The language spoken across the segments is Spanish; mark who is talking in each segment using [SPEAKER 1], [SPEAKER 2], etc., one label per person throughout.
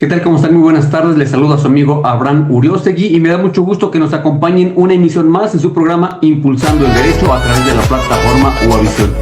[SPEAKER 1] ¿Qué tal? ¿Cómo están? Muy buenas tardes. Les saluda a su amigo Abraham Uriostegui y me da mucho gusto que nos acompañen una emisión más en su programa Impulsando el Derecho a través de la plataforma UAVisión.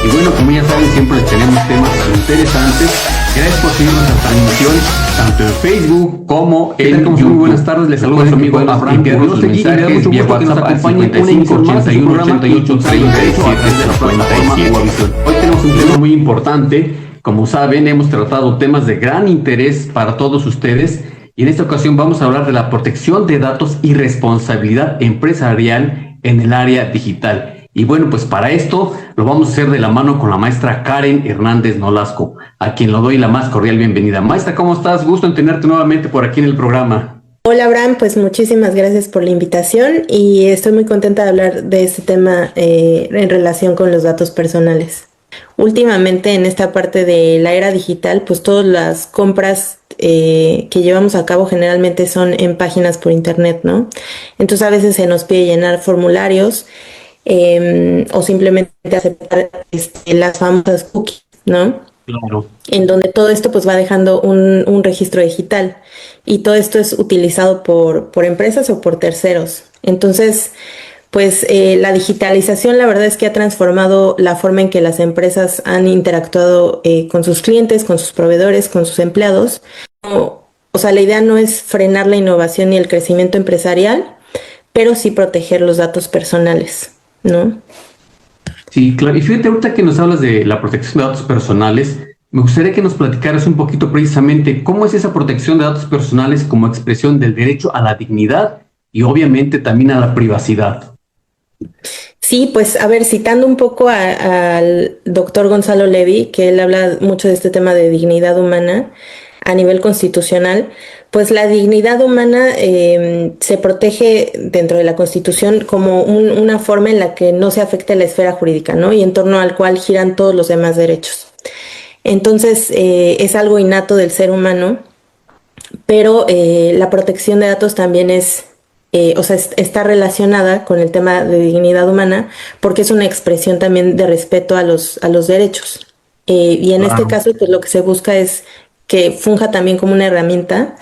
[SPEAKER 1] Y bueno, como ya saben, siempre les tenemos temas interesantes. Gracias por seguir nuestra transmisión, tanto en Facebook como en YouTube. Muy buenas tardes. Les saluda a su amigo Abraham Uriostegui y me da mucho gusto que nos acompañen una emisión más en su programa Impulsando el Derecho a través de la plataforma UAVisión. Hoy tenemos un tema muy importante. Como saben, hemos tratado temas de gran interés para todos ustedes y en esta ocasión vamos a hablar de la protección de datos y responsabilidad empresarial en el área digital. Y bueno, pues para esto lo vamos a hacer de la mano con la maestra Karen Hernández Nolasco, a quien le doy la más cordial bienvenida. Maestra, ¿cómo estás? Gusto en tenerte nuevamente por aquí en el programa.
[SPEAKER 2] Hola Abraham, pues muchísimas gracias por la invitación y estoy muy contenta de hablar de este tema en relación con los datos personales. Últimamente en esta parte de la era digital, pues todas las compras que llevamos a cabo generalmente son en páginas por internet, ¿no? Entonces a veces se nos pide llenar formularios o simplemente aceptar las famosas cookies, ¿no?
[SPEAKER 1] Claro.
[SPEAKER 2] En donde todo esto pues va dejando un registro digital y todo esto es utilizado por empresas o por terceros. Entonces, pues la digitalización la verdad es que ha transformado la forma en que las empresas han interactuado con sus clientes, con sus proveedores, con sus empleados. O sea, la idea no es frenar la innovación ni el crecimiento empresarial, pero sí proteger los datos personales, ¿no?
[SPEAKER 1] Sí, claro. Y fíjate, ahorita que nos hablas de la protección de datos personales, me gustaría que nos platicaras un poquito precisamente cómo es esa protección de datos personales como expresión del derecho a la dignidad y obviamente también a la privacidad.
[SPEAKER 2] Sí, pues a ver, citando un poco al doctor Gonzalo Levy, que él habla mucho de este tema de dignidad humana a nivel constitucional, pues la dignidad humana se protege dentro de la Constitución como una forma en la que no se afecte la esfera jurídica, ¿no? Y en torno al cual giran todos los demás derechos. Entonces, es algo innato del ser humano, pero la protección de datos también o sea, está relacionada con el tema de dignidad humana porque es una expresión también de respeto a los derechos. Y en este
[SPEAKER 1] Claro.
[SPEAKER 2] caso, pues lo que se busca es que funja también como una herramienta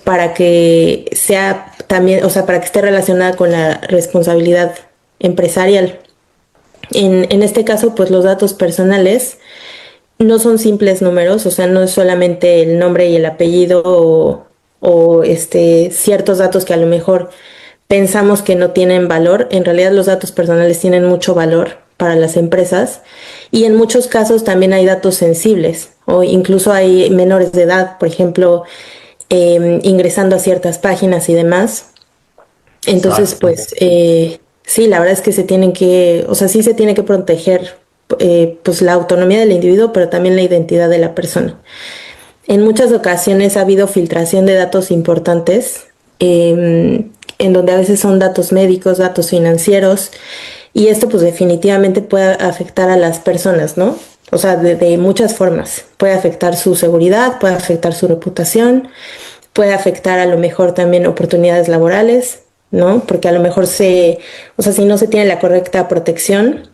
[SPEAKER 2] para que sea también, o sea, para que esté relacionada con la responsabilidad empresarial. En este caso, pues los datos personales no son simples números, o sea, no es solamente el nombre y el apellido o ciertos datos que a lo mejor pensamos que no tienen valor. En realidad los datos personales tienen mucho valor para las empresas y en muchos casos también hay datos sensibles o incluso hay menores de edad, por ejemplo, ingresando a ciertas páginas y demás. Entonces,
[SPEAKER 1] Exacto.
[SPEAKER 2] pues sí, la verdad es que o sea, sí se tiene que proteger pues la autonomía del individuo, pero también la identidad de la persona. En muchas ocasiones ha habido filtración de datos importantes, en donde a veces son datos médicos, datos financieros, y esto pues definitivamente puede afectar a las personas, ¿no? O sea, de muchas formas. Puede afectar su seguridad, puede afectar su reputación, puede afectar a lo mejor también oportunidades laborales, ¿no? Porque a lo mejor o sea, si no se tiene la correcta protección,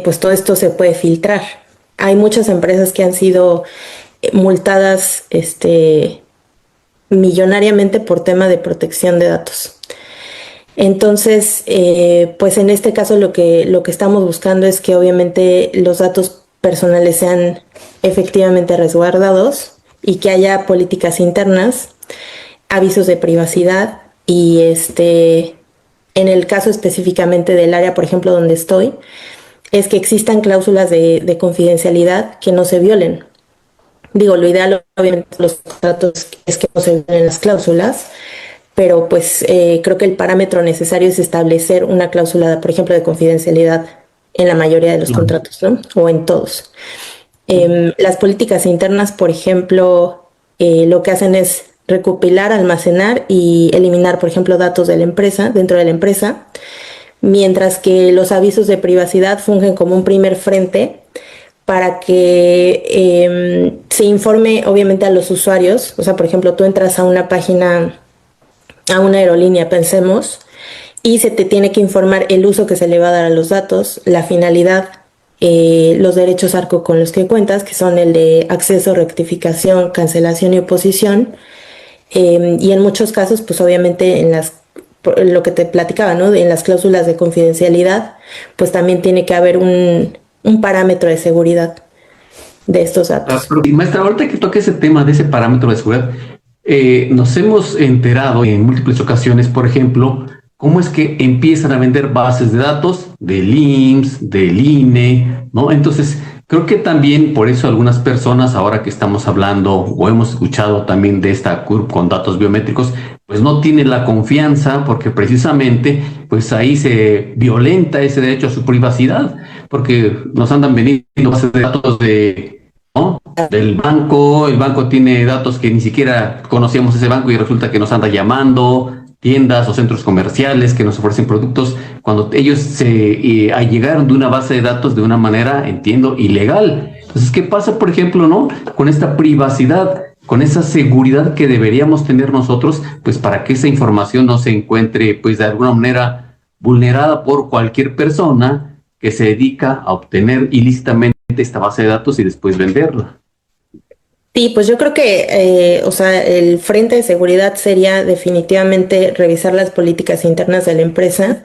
[SPEAKER 2] pues todo esto se puede filtrar. Hay muchas empresas que han sido multadas millonariamente por tema de protección de datos. Entonces, pues en este caso lo que estamos buscando es que obviamente los datos personales sean efectivamente resguardados y que haya políticas internas, avisos de privacidad y en el caso específicamente del área, por ejemplo, donde estoy, es que existan cláusulas de confidencialidad que no se violen. Digo, lo ideal obviamente los contratos es que no se violen las cláusulas, pero pues creo que el parámetro necesario es establecer una cláusula, por ejemplo, de confidencialidad en la mayoría de los
[SPEAKER 1] Claro.
[SPEAKER 2] contratos, ¿no? O en todos. Las políticas internas, por ejemplo, lo que hacen es recopilar, almacenar y eliminar, por ejemplo, datos de la empresa, dentro de la empresa, mientras que los avisos de privacidad fungen como un primer frente para que se informe obviamente a los usuarios. O sea, por ejemplo, tú entras a una página, a una aerolínea, pensemos, y se te tiene que informar el uso que se le va a dar a los datos, la finalidad los derechos ARCO con los que cuentas, que son el de acceso, rectificación, cancelación y oposición. Y en muchos casos, pues obviamente lo que te platicaba, ¿no? En las cláusulas de confidencialidad, pues también tiene que haber un parámetro de seguridad de estos datos.
[SPEAKER 1] Y maestra, ahorita que toque ese tema de ese parámetro de seguridad, nos hemos enterado en múltiples ocasiones, por ejemplo, cómo es que empiezan a vender bases de datos del IMSS, del INE, ¿no? Entonces, creo que también por eso algunas personas, ahora que estamos hablando o hemos escuchado también de esta CURP con datos biométricos, pues no tienen la confianza porque precisamente pues ahí se violenta ese derecho a su privacidad, porque nos andan vendiendo bases de datos ¿no? Del banco, el banco tiene datos que ni siquiera conocíamos ese banco y resulta que nos anda llamando, tiendas o centros comerciales que nos ofrecen productos, cuando ellos se allegaron de una base de datos de una manera, entiendo, ilegal. Entonces, ¿qué pasa, por ejemplo, no? Con esta privacidad, con esa seguridad que deberíamos tener nosotros, pues para que esa información no se encuentre, pues de alguna manera vulnerada por cualquier persona que se dedica a obtener ilícitamente esta base de datos y después venderla.
[SPEAKER 2] Sí, pues yo creo que, o sea, el frente de seguridad sería definitivamente revisar las políticas internas de la empresa,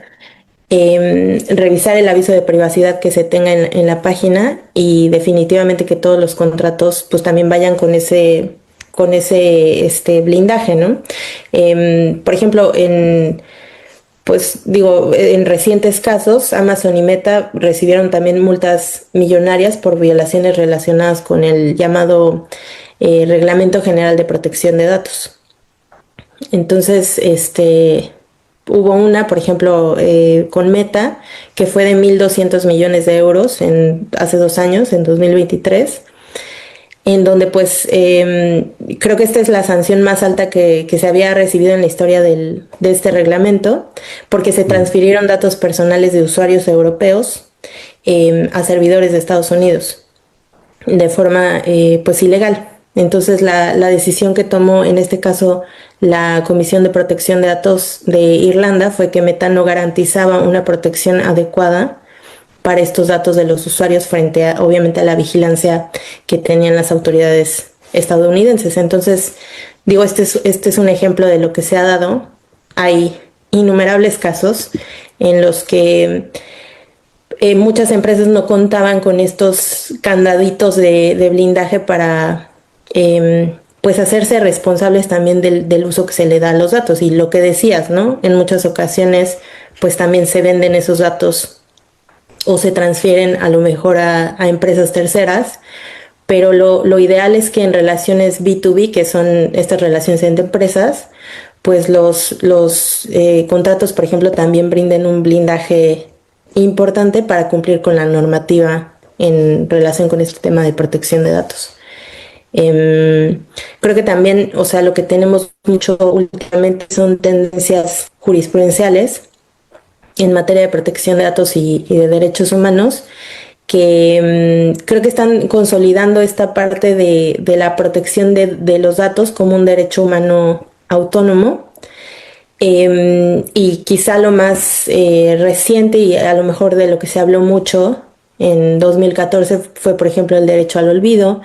[SPEAKER 2] revisar el aviso de privacidad que se tenga en la página y definitivamente que todos los contratos pues también vayan con ese blindaje, ¿no? Por ejemplo, pues digo, en recientes casos, Amazon y Meta recibieron también multas millonarias por violaciones relacionadas con el llamado Reglamento General de Protección de Datos. Entonces, hubo una, por ejemplo, con Meta, que fue de 1.200 millones de euros hace 2 años, en 2023, en donde pues creo que esta es la sanción más alta que se había recibido en la historia de este reglamento, porque se transfirieron datos personales de usuarios europeos a servidores de Estados Unidos de forma pues ilegal. Entonces la decisión que tomó en este caso la Comisión de Protección de Datos de Irlanda fue que Meta no garantizaba una protección adecuada para estos datos de los usuarios frente a, obviamente, a la vigilancia que tenían las autoridades estadounidenses. Entonces, digo, este es un ejemplo de lo que se ha dado. Hay innumerables casos en los que muchas empresas no contaban con estos candaditos de blindaje para pues hacerse responsables también del uso que se le da a los datos. Y lo que decías, ¿no? En muchas ocasiones pues también se venden esos datos o se transfieren a lo mejor a empresas terceras, pero lo ideal es que en relaciones B2B, que son estas relaciones entre empresas, pues los contratos, por ejemplo, también brinden un blindaje importante para cumplir con la normativa en relación con este tema de protección de datos. Creo que también, o sea, lo que tenemos mucho últimamente son tendencias jurisprudenciales en materia de protección de datos y de derechos humanos, que creo que están consolidando esta parte de la protección de los datos como un derecho humano autónomo. Y quizá lo más reciente y a lo mejor de lo que se habló mucho en 2014 fue, por ejemplo, el derecho al olvido.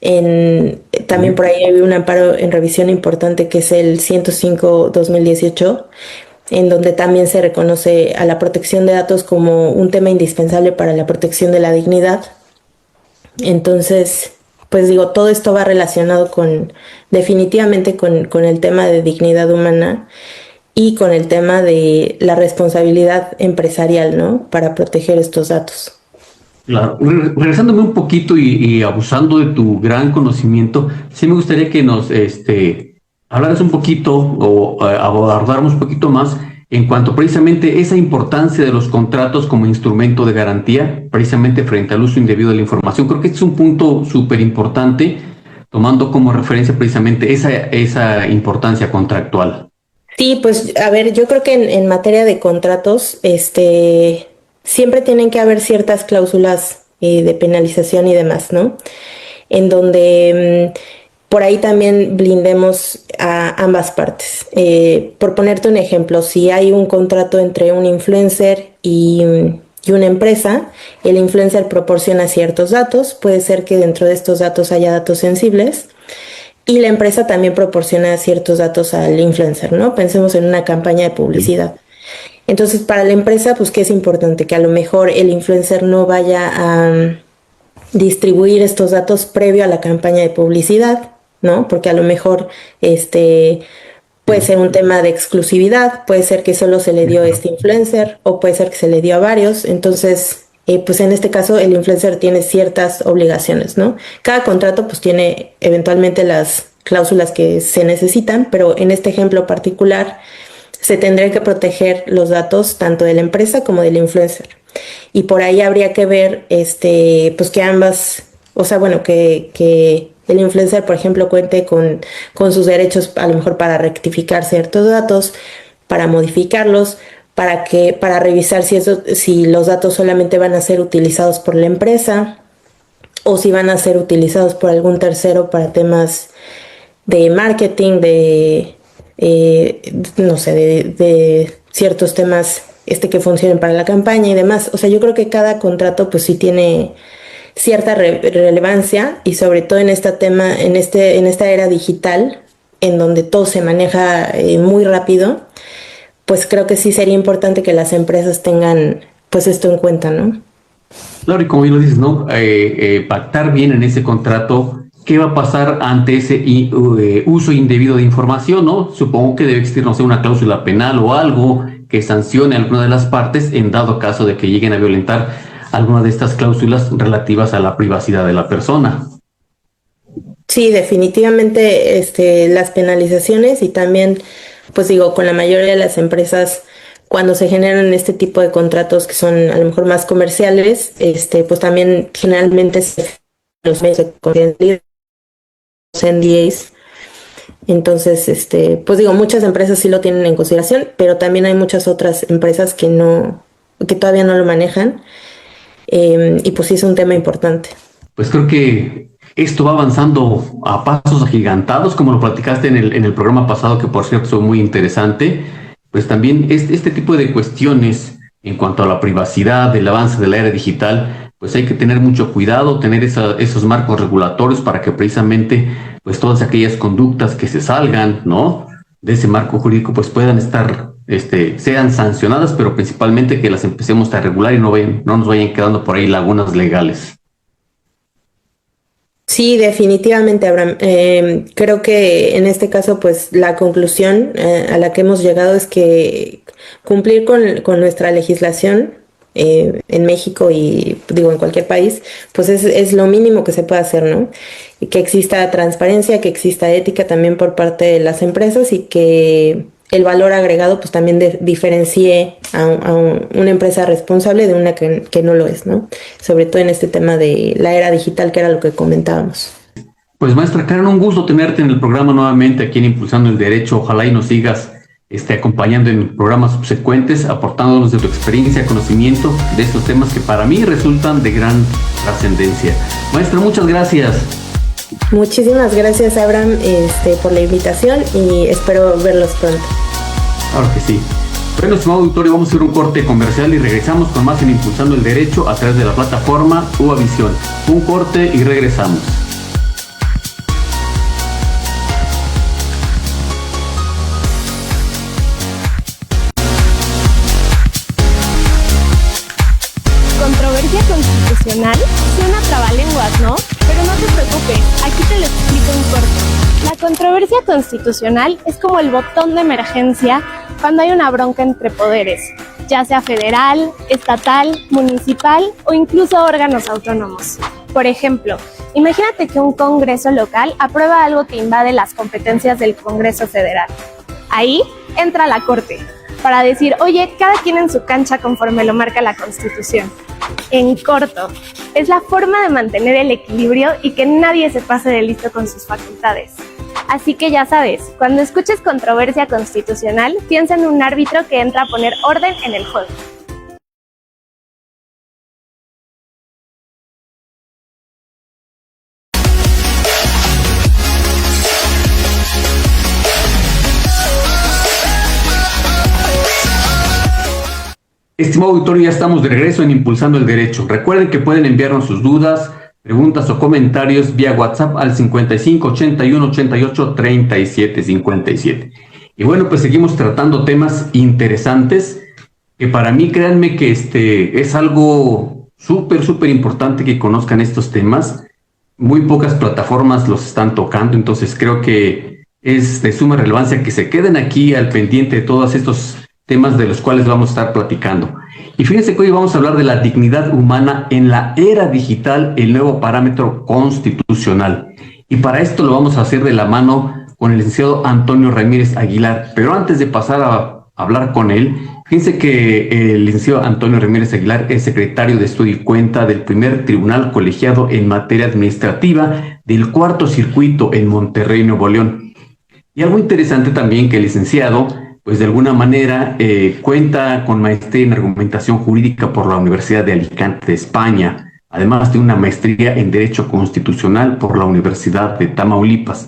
[SPEAKER 2] También por ahí hay un amparo en revisión importante que es el 105-2018, en donde también se reconoce a la protección de datos como un tema indispensable para la protección de la dignidad. Entonces, pues digo, todo esto va relacionado definitivamente con el tema de dignidad humana y con el tema de la responsabilidad empresarial, ¿no? Para proteger estos datos.
[SPEAKER 1] Claro. Regresándome un poquito y abusando de tu gran conocimiento, sí me gustaría que nos hablaras un poquito o abordáramos un poquito más en cuanto precisamente esa importancia de los contratos como instrumento de garantía, precisamente frente al uso indebido de la información. Creo que este es un punto súper importante, tomando como referencia precisamente esa importancia contractual.
[SPEAKER 2] Sí, pues a ver, yo creo que en materia de contratos, siempre tienen que haber ciertas cláusulas de penalización y demás, ¿no? En donde por ahí también blindemos a ambas partes. Por ponerte un ejemplo, si hay un contrato entre un influencer y y una empresa, el influencer proporciona ciertos datos, puede ser que dentro de estos datos haya datos sensibles, y la empresa también proporciona ciertos datos al influencer, ¿no? Pensemos en una campaña de publicidad. Entonces, para la empresa, pues, ¿qué es importante? Que a lo mejor el influencer no vaya a distribuir estos datos previo a la campaña de publicidad, ¿no? Porque a lo mejor puede ser un tema de exclusividad, puede ser que solo se le dio a este influencer o puede ser que se le dio a varios. Entonces, pues en este caso el influencer tiene ciertas obligaciones, ¿no? Cada contrato pues tiene eventualmente las cláusulas que se necesitan, pero en este ejemplo particular se tendría que proteger los datos tanto de la empresa como del influencer. Y por ahí habría que ver, pues que ambas, o sea, bueno, que el influencer, por ejemplo, cuente con sus derechos a lo mejor para rectificar ciertos datos, para modificarlos, para revisar si los datos solamente van a ser utilizados por la empresa o si van a ser utilizados por algún tercero para temas de marketing, no sé, de ciertos temas que funcionen para la campaña y demás. O sea, yo creo que cada contrato pues sí tiene cierta relevancia y sobre todo en en esta era digital en donde todo se maneja muy rápido, pues creo que sí sería importante que las empresas tengan pues esto en cuenta, ¿no?
[SPEAKER 1] Claro, y como bien lo dices, ¿no? Pactar bien en ese contrato qué va a pasar ante ese uso indebido de información, ¿no? Supongo que debe existir, no sé, una cláusula penal o algo que sancione a alguna de las partes en dado caso de que lleguen a violentar alguna de estas cláusulas relativas a la privacidad de la persona.
[SPEAKER 2] Sí, definitivamente las penalizaciones y también, pues digo, con la mayoría de las empresas, cuando se generan este tipo de contratos que son a lo mejor más comerciales, pues también generalmente los medios de confidencialidad, los NDAs. Entonces, pues digo, muchas empresas sí lo tienen en consideración, pero también hay muchas otras empresas que todavía no lo manejan. Y pues sí es un tema importante.
[SPEAKER 1] Pues creo que esto va avanzando a pasos agigantados, como lo platicaste en el programa pasado, que por cierto fue muy interesante. Pues también este tipo de cuestiones en cuanto a la privacidad, el avance de la era digital, pues hay que tener mucho cuidado, tener esos marcos regulatorios para que precisamente pues todas aquellas conductas que se salgan, ¿no?, de ese marco jurídico pues puedan estar, sean sancionadas, pero principalmente que las empecemos a regular y no nos vayan quedando por ahí lagunas legales.
[SPEAKER 2] Sí, definitivamente, Abraham. Creo que en este caso, pues la conclusión a la que hemos llegado es que cumplir con nuestra legislación en México y digo en cualquier país, pues es lo mínimo que se puede hacer, ¿no? Y que exista transparencia, que exista ética también por parte de las empresas y que el valor agregado pues también diferencie a una empresa responsable de una que no lo es, ¿no? Sobre todo en este tema de la era digital, que era lo que comentábamos.
[SPEAKER 1] Pues maestra Karen, un gusto tenerte en el programa nuevamente aquí en Impulsando el Derecho. Ojalá y nos sigas acompañando en programas subsecuentes, aportándonos de tu experiencia, conocimiento de estos temas que para mí resultan de gran trascendencia. Maestra, muchas gracias.
[SPEAKER 2] Muchísimas gracias, Abraham, por la invitación y espero verlos pronto.
[SPEAKER 1] Claro que sí. Bueno, estimado auditorio, vamos a hacer un corte comercial y regresamos con más en Impulsando el Derecho a través de la plataforma UAVisión. Un corte y regresamos.
[SPEAKER 3] Controversia constitucional suena trabalenguas, ¿no? Pero no te preocupes, aquí te lo explico en corto. La controversia constitucional es como el botón de emergencia cuando hay una bronca entre poderes, ya sea federal, estatal, municipal o incluso órganos autónomos. Por ejemplo, imagínate que un congreso local aprueba algo que invade las competencias del Congreso Federal. Ahí entra la Corte para decir, oye, cada quien en su cancha conforme lo marca la Constitución. En corto, es la forma de mantener el equilibrio y que nadie se pase de listo con sus facultades. Así que ya sabes, cuando escuches controversia constitucional, piensa en un árbitro que entra a poner orden en el juego.
[SPEAKER 1] Estimado auditorio, ya estamos de regreso en Impulsando el Derecho. Recuerden que pueden enviarnos sus dudas, preguntas o comentarios vía WhatsApp al 55 81 88 37 57. Y bueno, pues seguimos tratando temas interesantes que para mí, créanme que es algo súper importante que conozcan estos temas. Muy pocas plataformas los están tocando, entonces creo que es de suma relevancia que se queden aquí al pendiente de todos estos temas de los cuales vamos a estar platicando. Y fíjense que hoy vamos a hablar de la dignidad humana en la era digital, el nuevo parámetro constitucional. Y para esto lo vamos a hacer de la mano con el licenciado Antonio Ramírez Aguilar. Pero antes de pasar a hablar con él, fíjense que el licenciado Antonio Ramírez Aguilar es secretario de Estudio y Cuenta del primer tribunal colegiado en materia administrativa del Cuarto Circuito en Monterrey, Nuevo León. Y algo interesante también que el licenciado, pues de alguna manera cuenta con maestría en argumentación jurídica por la Universidad de Alicante de España, además de una maestría en Derecho Constitucional por la Universidad de Tamaulipas.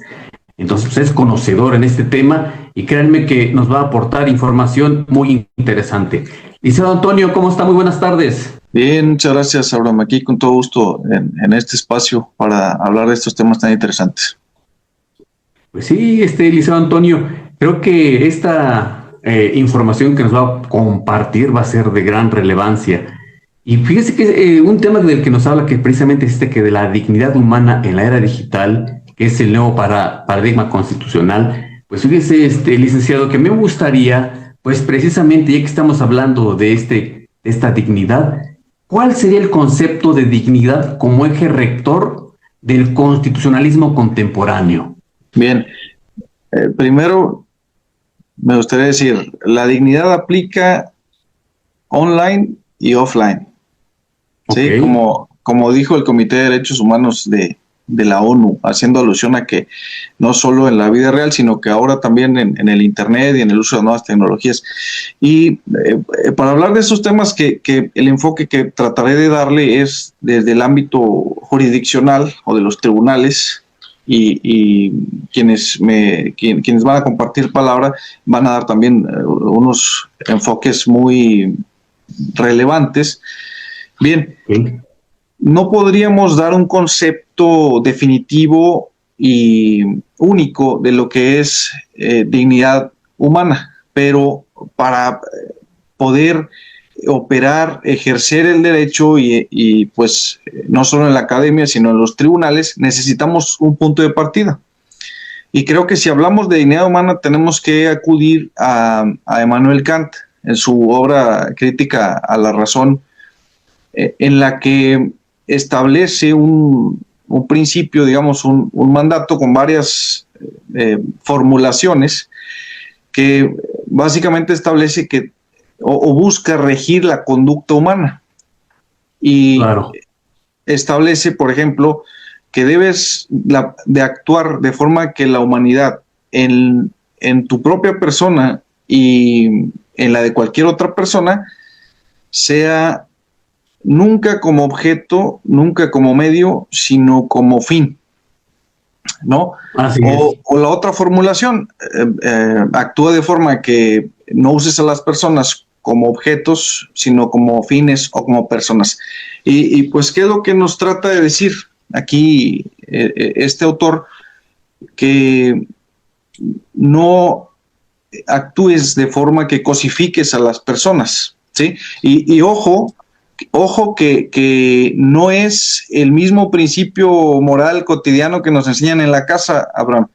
[SPEAKER 1] Entonces pues, es conocedor en este tema y créanme que nos va a aportar información muy interesante. Licenciado Antonio, ¿cómo está? Muy buenas tardes.
[SPEAKER 4] Bien, muchas gracias, Abraham. Aquí con todo gusto en este espacio para hablar de estos temas tan interesantes.
[SPEAKER 1] Pues sí, licenciado Antonio, creo que esta información que nos va a compartir va a ser de gran relevancia. Y fíjese que un tema del que nos habla que precisamente es que de la dignidad humana en la era digital, que es el nuevo paradigma constitucional, pues fíjese, licenciado, que me gustaría, pues precisamente ya que estamos hablando de esta dignidad, ¿cuál sería el concepto de dignidad como eje rector del constitucionalismo contemporáneo? Bien,
[SPEAKER 4] primero me gustaría decir, la dignidad aplica online y offline.
[SPEAKER 1] Okay.
[SPEAKER 4] ¿Sí? Como dijo el Comité de Derechos Humanos de la ONU, haciendo alusión a que no solo en la vida real, sino que ahora también en el Internet y en el uso de nuevas tecnologías. Y para hablar de esos temas, que el enfoque que trataré de darle es desde el ámbito jurisdiccional o de los tribunales, y quienes van a compartir palabra van a dar también unos enfoques muy relevantes. Bien, no podríamos dar un concepto definitivo y único de lo que es dignidad humana, pero para poder operar, ejercer el derecho y pues no solo en la academia, sino en los tribunales, necesitamos un punto de partida. Y creo que si hablamos de dignidad humana tenemos que acudir a Immanuel Kant en su obra Crítica a la Razón, en la que establece un principio, digamos, un mandato con varias formulaciones que básicamente establece que o busca regir la conducta humana. Y claro, establece, por ejemplo, que debes de actuar de forma que la humanidad en tu propia persona y en la de cualquier otra persona sea nunca como objeto, nunca como medio, sino como fin, ¿no? O la otra formulación, actúa de forma que no uses a las personas como objetos, sino como fines o como personas. Y pues, ¿qué es lo que nos trata de decir aquí este autor? Que no actúes de forma que cosifiques a las personas, ¿sí? Y ojo que no es el mismo principio moral cotidiano que nos enseñan en la casa, Abraham,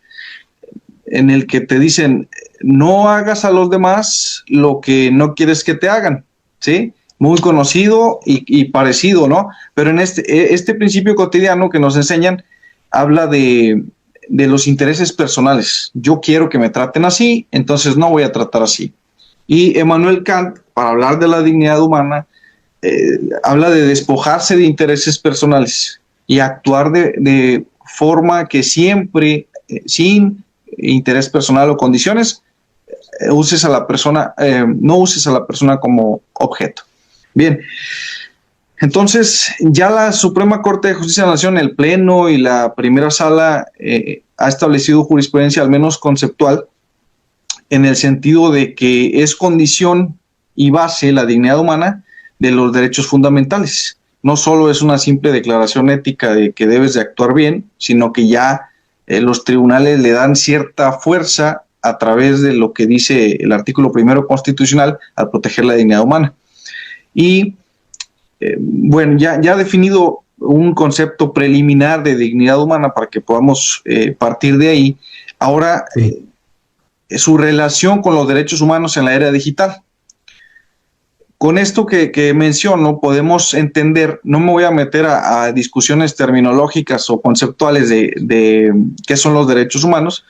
[SPEAKER 4] en el que te dicen, no hagas a los demás lo que no quieres que te hagan, ¿sí? Muy conocido y parecido, ¿no? Pero en este principio cotidiano que nos enseñan, habla de los intereses personales. Yo quiero que me traten así, entonces no voy a tratar así. Y Immanuel Kant, para hablar de la dignidad humana, habla de despojarse de intereses personales y actuar de forma que siempre, sin interés personal o condiciones, no uses a la persona como objeto. Bien, entonces ya la Suprema Corte de Justicia de la Nación, el Pleno y la primera sala ha establecido jurisprudencia al menos conceptual en el sentido de que es condición y base, la dignidad humana, de los derechos fundamentales. No solo es una simple declaración ética de que debes de actuar bien, sino que ya los tribunales le dan cierta fuerza a través de lo que dice el artículo 1 constitucional al proteger la dignidad humana. Y bueno, ya definido un concepto preliminar de dignidad humana para que podamos partir de ahí, ahora su relación con los derechos humanos en la era digital. Con esto que menciono podemos entender, no me voy a meter a discusiones terminológicas o conceptuales de qué son los derechos humanos,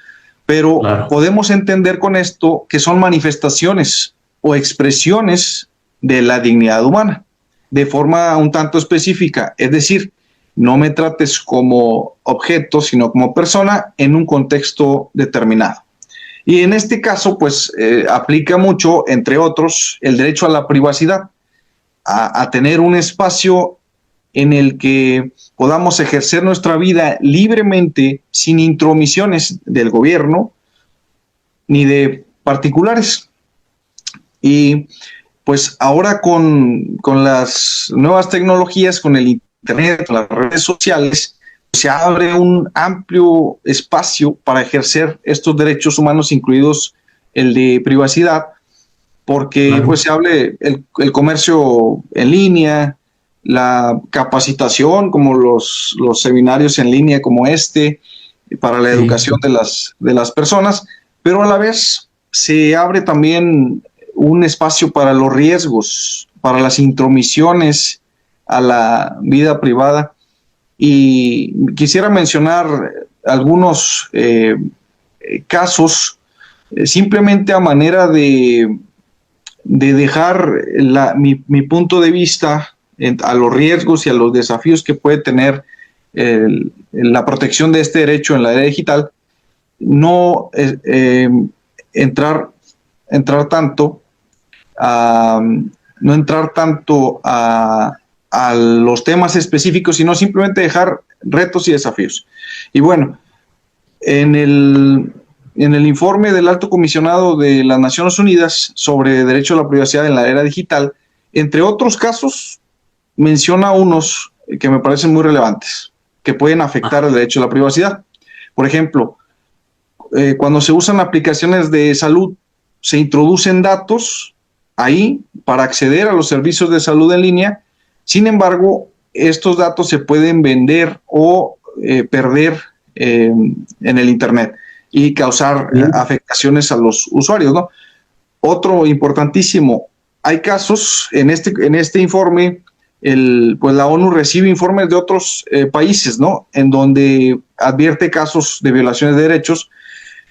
[SPEAKER 4] pero podemos entender con esto que son manifestaciones o expresiones de la dignidad humana, de forma un tanto específica, es decir, no me trates como objeto, sino como persona en un contexto determinado. Y en este caso, pues, aplica mucho, entre otros, el derecho a la privacidad, a tener un espacio en el que podamos ejercer nuestra vida libremente, sin intromisiones del gobierno ni de particulares. Y pues ahora con las nuevas tecnologías, con el Internet, con las redes sociales, se abre un amplio espacio para ejercer estos derechos humanos, incluidos el de privacidad, porque pues se hable el comercio en línea, la capacitación, como los seminarios en línea como este, para la educación de las personas, pero a la vez se abre también un espacio para los riesgos, para las intromisiones a la vida privada. Y quisiera mencionar algunos casos, simplemente a manera de dejar mi punto de vista a los riesgos y a los desafíos que puede tener la protección de este derecho en la era digital, no entrar tanto a los temas específicos, sino simplemente dejar retos y desafíos. Y bueno, en el informe del Alto Comisionado de las Naciones Unidas sobre derecho a la privacidad en la era digital, entre otros casos, menciona unos que me parecen muy relevantes, que pueden afectar el derecho a la privacidad. Por ejemplo, cuando se usan aplicaciones de salud, se introducen datos ahí para acceder a los servicios de salud en línea. Sin embargo, estos datos se pueden vender o perder en el Internet y causar afectaciones a los usuarios, ¿no? Otro importantísimo, hay casos en este informe, pues la ONU recibe informes de otros países, ¿no? En donde advierte casos de violaciones de derechos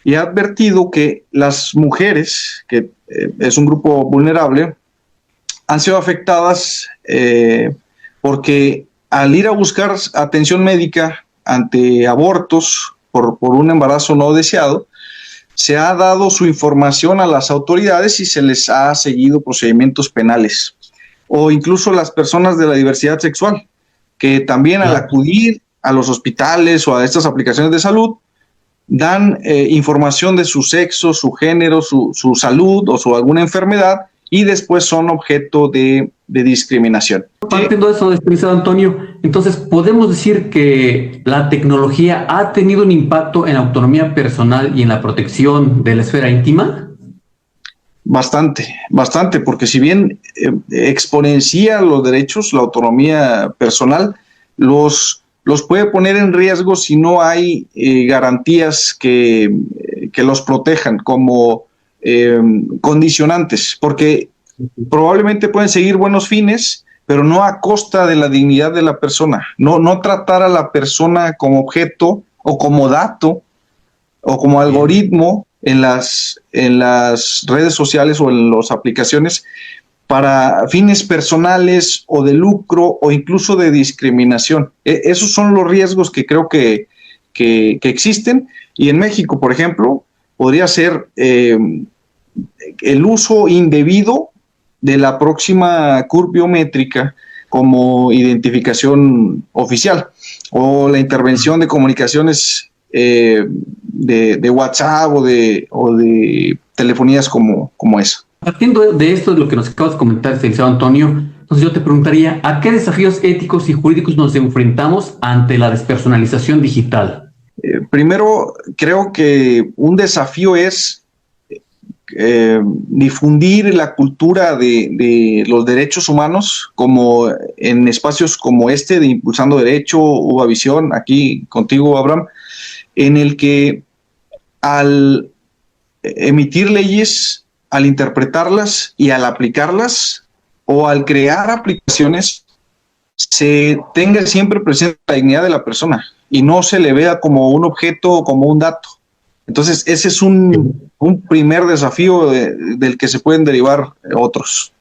[SPEAKER 4] y ha advertido que las mujeres, que es un grupo vulnerable, han sido afectadas porque al ir a buscar atención médica ante abortos por un embarazo no deseado, se ha dado su información a las autoridades y se les ha seguido procedimientos penales. O incluso las personas de la diversidad sexual, que también al acudir a los hospitales o a estas aplicaciones de salud, dan información de su sexo, su género, su salud o su alguna enfermedad, y después son objeto de discriminación.
[SPEAKER 1] Partiendo de eso, estimado Antonio, entonces podemos decir que la tecnología ha tenido un impacto en la autonomía personal y en la protección de la esfera íntima.
[SPEAKER 4] Bastante, porque si bien exponencia los derechos, la autonomía personal, los puede poner en riesgo si no hay garantías que los protejan como condicionantes, porque probablemente pueden seguir buenos fines, pero no a costa de la dignidad de la persona. No tratar a la persona como objeto o como dato o como algoritmo en las redes sociales o en las aplicaciones para fines personales o de lucro o incluso de discriminación. Esos son los riesgos que creo que existen, y en México, por ejemplo, podría ser el uso indebido de la próxima CURP biométrica como identificación oficial, o la intervención de comunicaciones de WhatsApp o de telefonías como esa.
[SPEAKER 1] Partiendo de esto, de lo que nos acabas de comentar, licenciado Antonio, entonces yo te preguntaría, ¿a qué desafíos éticos y jurídicos nos enfrentamos ante la despersonalización digital?
[SPEAKER 4] Primero, creo que un desafío es difundir la cultura de los derechos humanos, como en espacios como este de Impulsando Derecho, Uva Visión, aquí contigo, Abraham, en el que al emitir leyes, al interpretarlas y al aplicarlas, o al crear aplicaciones, se tenga siempre presente la dignidad de la persona y no se le vea como un objeto o como un dato. Entonces, ese es un primer desafío del que se pueden derivar otros.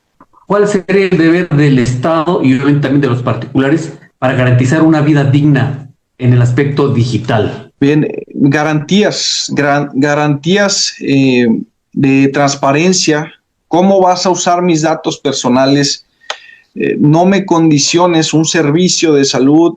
[SPEAKER 1] ¿Cuál sería el deber del Estado y obviamente también de los particulares para garantizar una vida digna en el aspecto digital?
[SPEAKER 4] Bien, garantías de transparencia. ¿Cómo vas a usar mis datos personales? No me condiciones un servicio de salud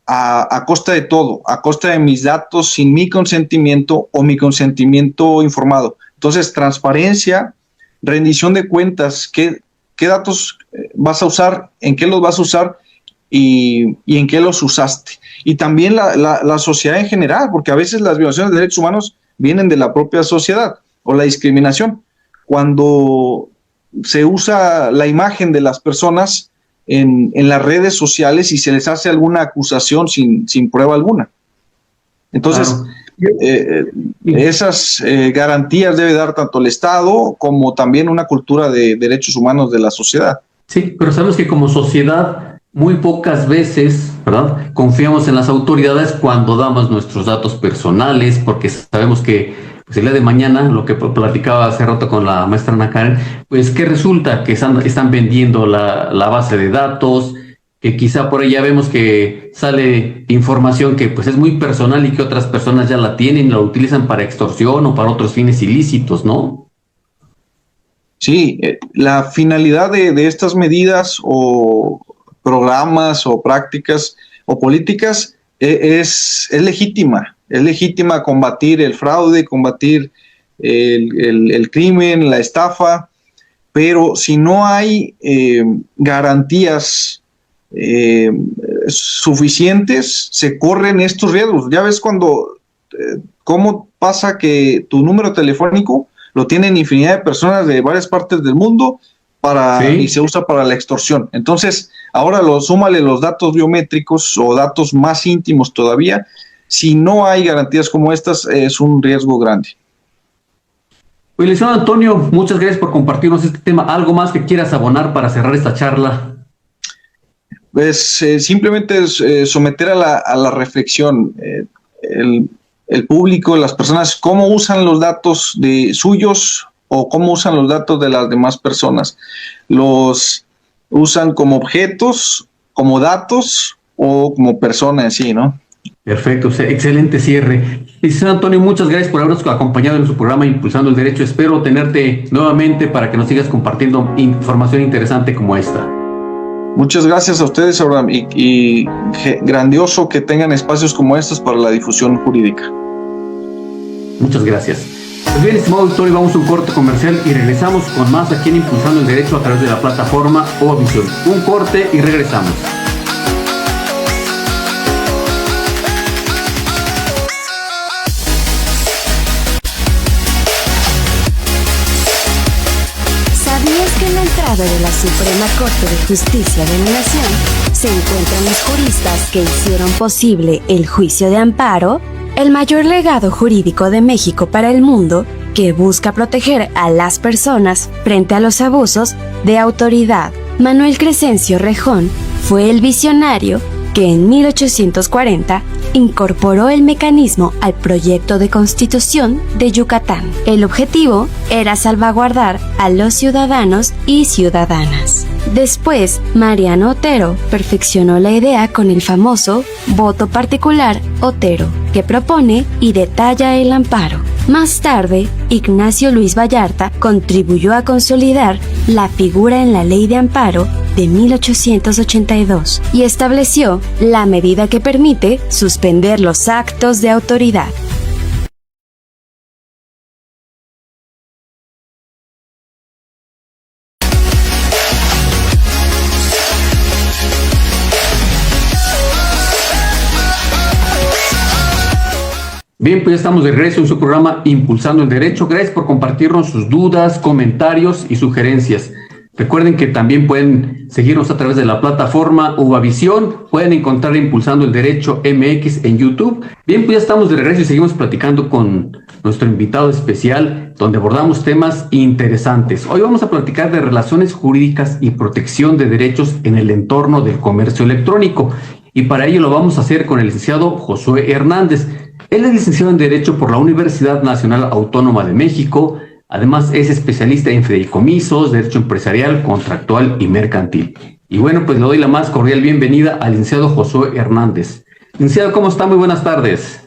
[SPEAKER 4] a costa de todo, a costa de mis datos sin mi consentimiento o mi consentimiento informado. Entonces, transparencia, rendición de cuentas, qué datos vas a usar, en qué los vas a usar y en qué los usaste. Y también la sociedad en general, porque a veces las violaciones de derechos humanos vienen de la propia sociedad o la discriminación. Cuando se usa la imagen de las personas en las redes sociales y se les hace alguna acusación sin prueba alguna. Entonces, esas garantías debe dar tanto el Estado como también una cultura de derechos humanos de la sociedad.
[SPEAKER 1] Sí, pero sabemos que como sociedad muy pocas veces, ¿verdad?, confiamos en las autoridades cuando damos nuestros datos personales, porque sabemos que pues el día de mañana, lo que platicaba hace rato con la maestra Ana Karen, pues que resulta que están vendiendo la base de datos, que quizá por ahí ya vemos que sale información que pues es muy personal y que otras personas ya la tienen y la utilizan para extorsión o para otros fines ilícitos, ¿no?
[SPEAKER 4] Sí, la finalidad de estas medidas o programas o prácticas o políticas es legítima. Es legítima combatir el fraude, combatir el crimen, la estafa, pero si no hay garantías suficientes, se corren estos riesgos. Ya ves cómo pasa que tu número telefónico lo tienen infinidad de personas de varias partes del mundo y se usa para la extorsión. Entonces, ahora súmale los datos biométricos o datos más íntimos todavía. Si no hay garantías como estas, es un riesgo grande.
[SPEAKER 1] Pues, licenciado Antonio, muchas gracias por compartirnos este tema. ¿Algo más que quieras abonar para cerrar esta charla?
[SPEAKER 4] Pues simplemente someter a la reflexión el público, las personas, cómo usan los datos suyos o cómo usan los datos de las demás personas. ¿Los usan como objetos, como datos o como persona en sí, no?
[SPEAKER 1] Perfecto, excelente cierre. Licenciado Antonio, muchas gracias por habernos acompañado en su programa Impulsando el Derecho. Espero tenerte nuevamente para que nos sigas compartiendo información interesante como esta.
[SPEAKER 4] Muchas gracias a ustedes, Abraham, y grandioso que tengan espacios como estos para la difusión jurídica.
[SPEAKER 1] Muchas gracias. Pues bien, estimado auditorio, vamos a un corte comercial y regresamos con más aquí en Impulsando el Derecho a través de la plataforma Uva Visión. Un corte y regresamos.
[SPEAKER 5] De la Suprema Corte de Justicia de la Nación se encuentran los juristas que hicieron posible el juicio de amparo, el mayor legado jurídico de México para el mundo, que busca proteger a las personas frente a los abusos de autoridad. Manuel Crescencio Rejón fue el visionario que en 1840 incorporó el mecanismo al proyecto de Constitución de Yucatán. El objetivo era salvaguardar a los ciudadanos y ciudadanas. Después, Mariano Otero perfeccionó la idea con el famoso voto particular Otero, que propone y detalla el amparo. Más tarde, Ignacio Luis Vallarta contribuyó a consolidar la figura en la Ley de Amparo de 1882 y estableció la medida que permite suspender los actos de autoridad.
[SPEAKER 1] Bien, pues ya estamos de regreso en su programa Impulsando el Derecho. Gracias por compartirnos sus dudas, comentarios y sugerencias. Recuerden que también pueden seguirnos a través de la plataforma Uvavisión. Pueden encontrar Impulsando el Derecho MX en YouTube. Bien, pues ya estamos de regreso y seguimos platicando con nuestro invitado especial, donde abordamos temas interesantes. Hoy vamos a platicar de relaciones jurídicas y protección de derechos en el entorno del comercio electrónico. Y para ello lo vamos a hacer con el licenciado Josué Hernández. Él es licenciado en Derecho por la Universidad Nacional Autónoma de México. Además, es especialista en fideicomisos, derecho empresarial, contractual y mercantil. Y bueno, pues le doy la más cordial bienvenida al licenciado Josué Hernández. Licenciado, ¿cómo está? Muy buenas tardes.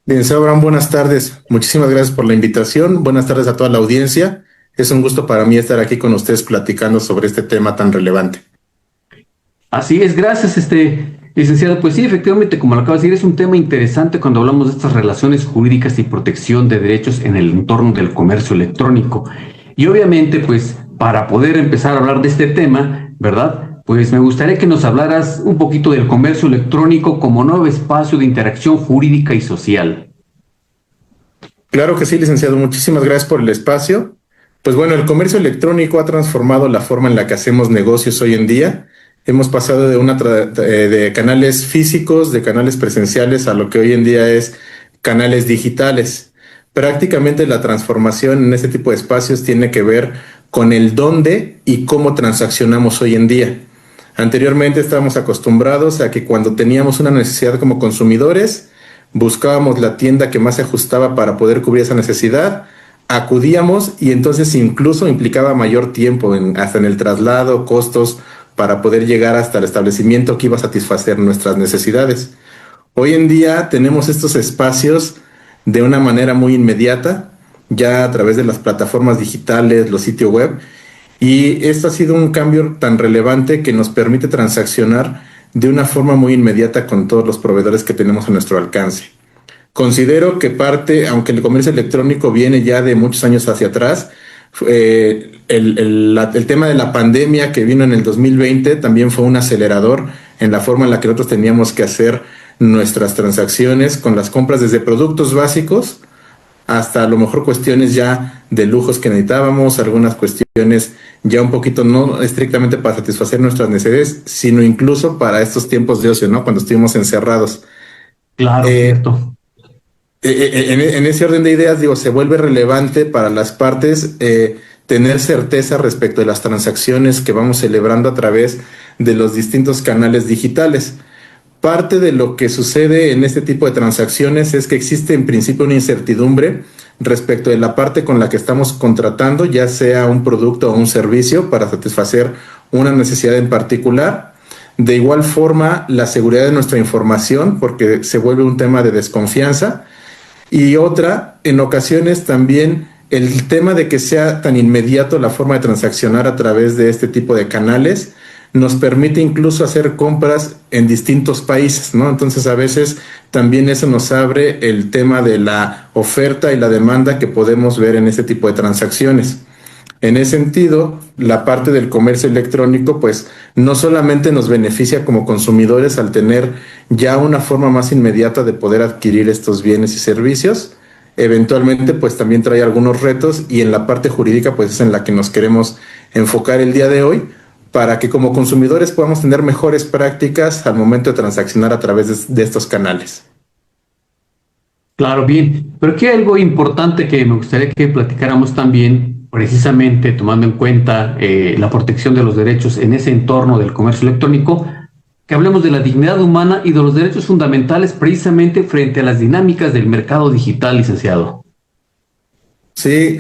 [SPEAKER 6] Licenciado Abraham, buenas tardes. Muchísimas gracias por la invitación. Buenas tardes a toda la audiencia. Es un gusto para mí estar aquí con ustedes platicando sobre este tema tan relevante.
[SPEAKER 1] Así es, gracias, licenciado. Pues sí, efectivamente, como lo acaba de decir, es un tema interesante cuando hablamos de estas relaciones jurídicas y protección de derechos en el entorno del comercio electrónico. Y obviamente, pues, para poder empezar a hablar de este tema, ¿verdad? Pues me gustaría que nos hablaras un poquito del comercio electrónico como nuevo espacio de interacción jurídica y social.
[SPEAKER 6] Claro que sí, licenciado. Muchísimas gracias por el espacio. Pues bueno, el comercio electrónico ha transformado la forma en la que hacemos negocios hoy en día. Hemos pasado de canales físicos, de canales presenciales, a lo que hoy en día es canales digitales. Prácticamente la transformación en este tipo de espacios tiene que ver con el dónde y cómo transaccionamos hoy en día. Anteriormente estábamos acostumbrados a que cuando teníamos una necesidad como consumidores, buscábamos la tienda que más se ajustaba para poder cubrir esa necesidad, acudíamos y entonces incluso implicaba mayor tiempo, hasta en el traslado, costos, para poder llegar hasta el establecimiento que iba a satisfacer nuestras necesidades. Hoy en día tenemos estos espacios de una manera muy inmediata, ya a través de las plataformas digitales, los sitios web, y esto ha sido un cambio tan relevante que nos permite transaccionar de una forma muy inmediata con todos los proveedores que tenemos a nuestro alcance. Considero que aunque el comercio electrónico viene ya de muchos años hacia atrás, el tema de la pandemia que vino en el 2020 también fue un acelerador en la forma en la que nosotros teníamos que hacer nuestras transacciones con las compras, desde productos básicos hasta a lo mejor cuestiones ya de lujos que necesitábamos, algunas cuestiones ya un poquito no estrictamente para satisfacer nuestras necesidades, sino incluso para estos tiempos de ocio, ¿no? Cuando estuvimos encerrados.
[SPEAKER 1] Claro, cierto.
[SPEAKER 6] En ese orden de ideas, se vuelve relevante para las partes tener certeza respecto de las transacciones que vamos celebrando a través de los distintos canales digitales. Parte de lo que sucede en este tipo de transacciones es que existe en principio una incertidumbre respecto de la parte con la que estamos contratando, ya sea un producto o un servicio para satisfacer una necesidad en particular. De igual forma, la seguridad de nuestra información, porque se vuelve un tema de desconfianza. Y otra, en ocasiones también el tema de que sea tan inmediato la forma de transaccionar a través de este tipo de canales nos permite incluso hacer compras en distintos países, ¿no? Entonces a veces también eso nos abre el tema de la oferta y la demanda que podemos ver en este tipo de transacciones. En ese sentido, la parte del comercio electrónico, pues no solamente nos beneficia como consumidores al tener ya una forma más inmediata de poder adquirir estos bienes y servicios, eventualmente pues también trae algunos retos, y en la parte jurídica pues es en la que nos queremos enfocar el día de hoy, para que como consumidores podamos tener mejores prácticas al momento de transaccionar a través de estos canales.
[SPEAKER 1] Claro, bien. Pero aquí hay algo importante que me gustaría que platicáramos también, precisamente tomando en cuenta la protección de los derechos en ese entorno del comercio electrónico, que hablemos de la dignidad humana y de los derechos fundamentales precisamente frente a las dinámicas del mercado digital, licenciado.
[SPEAKER 6] Sí,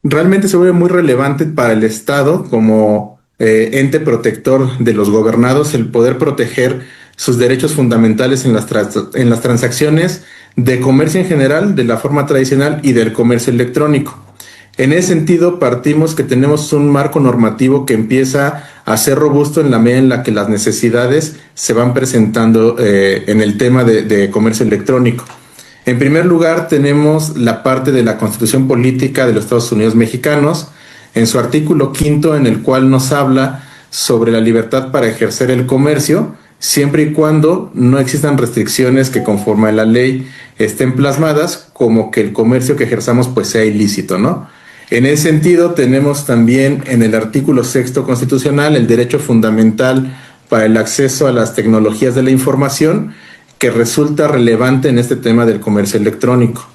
[SPEAKER 6] realmente se vuelve muy relevante para el Estado como ente protector de los gobernados el poder proteger sus derechos fundamentales en las transacciones de comercio en general, de la forma tradicional y del comercio electrónico. En ese sentido, partimos que tenemos un marco normativo que empieza a ser robusto en la medida en la que las necesidades se van presentando en el tema de comercio electrónico. En primer lugar, tenemos la parte de la Constitución Política de los Estados Unidos Mexicanos, en su artículo 5, en el cual nos habla sobre la libertad para ejercer el comercio, siempre y cuando no existan restricciones que conforme a la ley estén plasmadas, como que el comercio que ejerzamos pues sea ilícito, ¿no? En ese sentido, tenemos también en el artículo 6º constitucional el derecho fundamental para el acceso a las tecnologías de la información, que resulta relevante en este tema del comercio electrónico.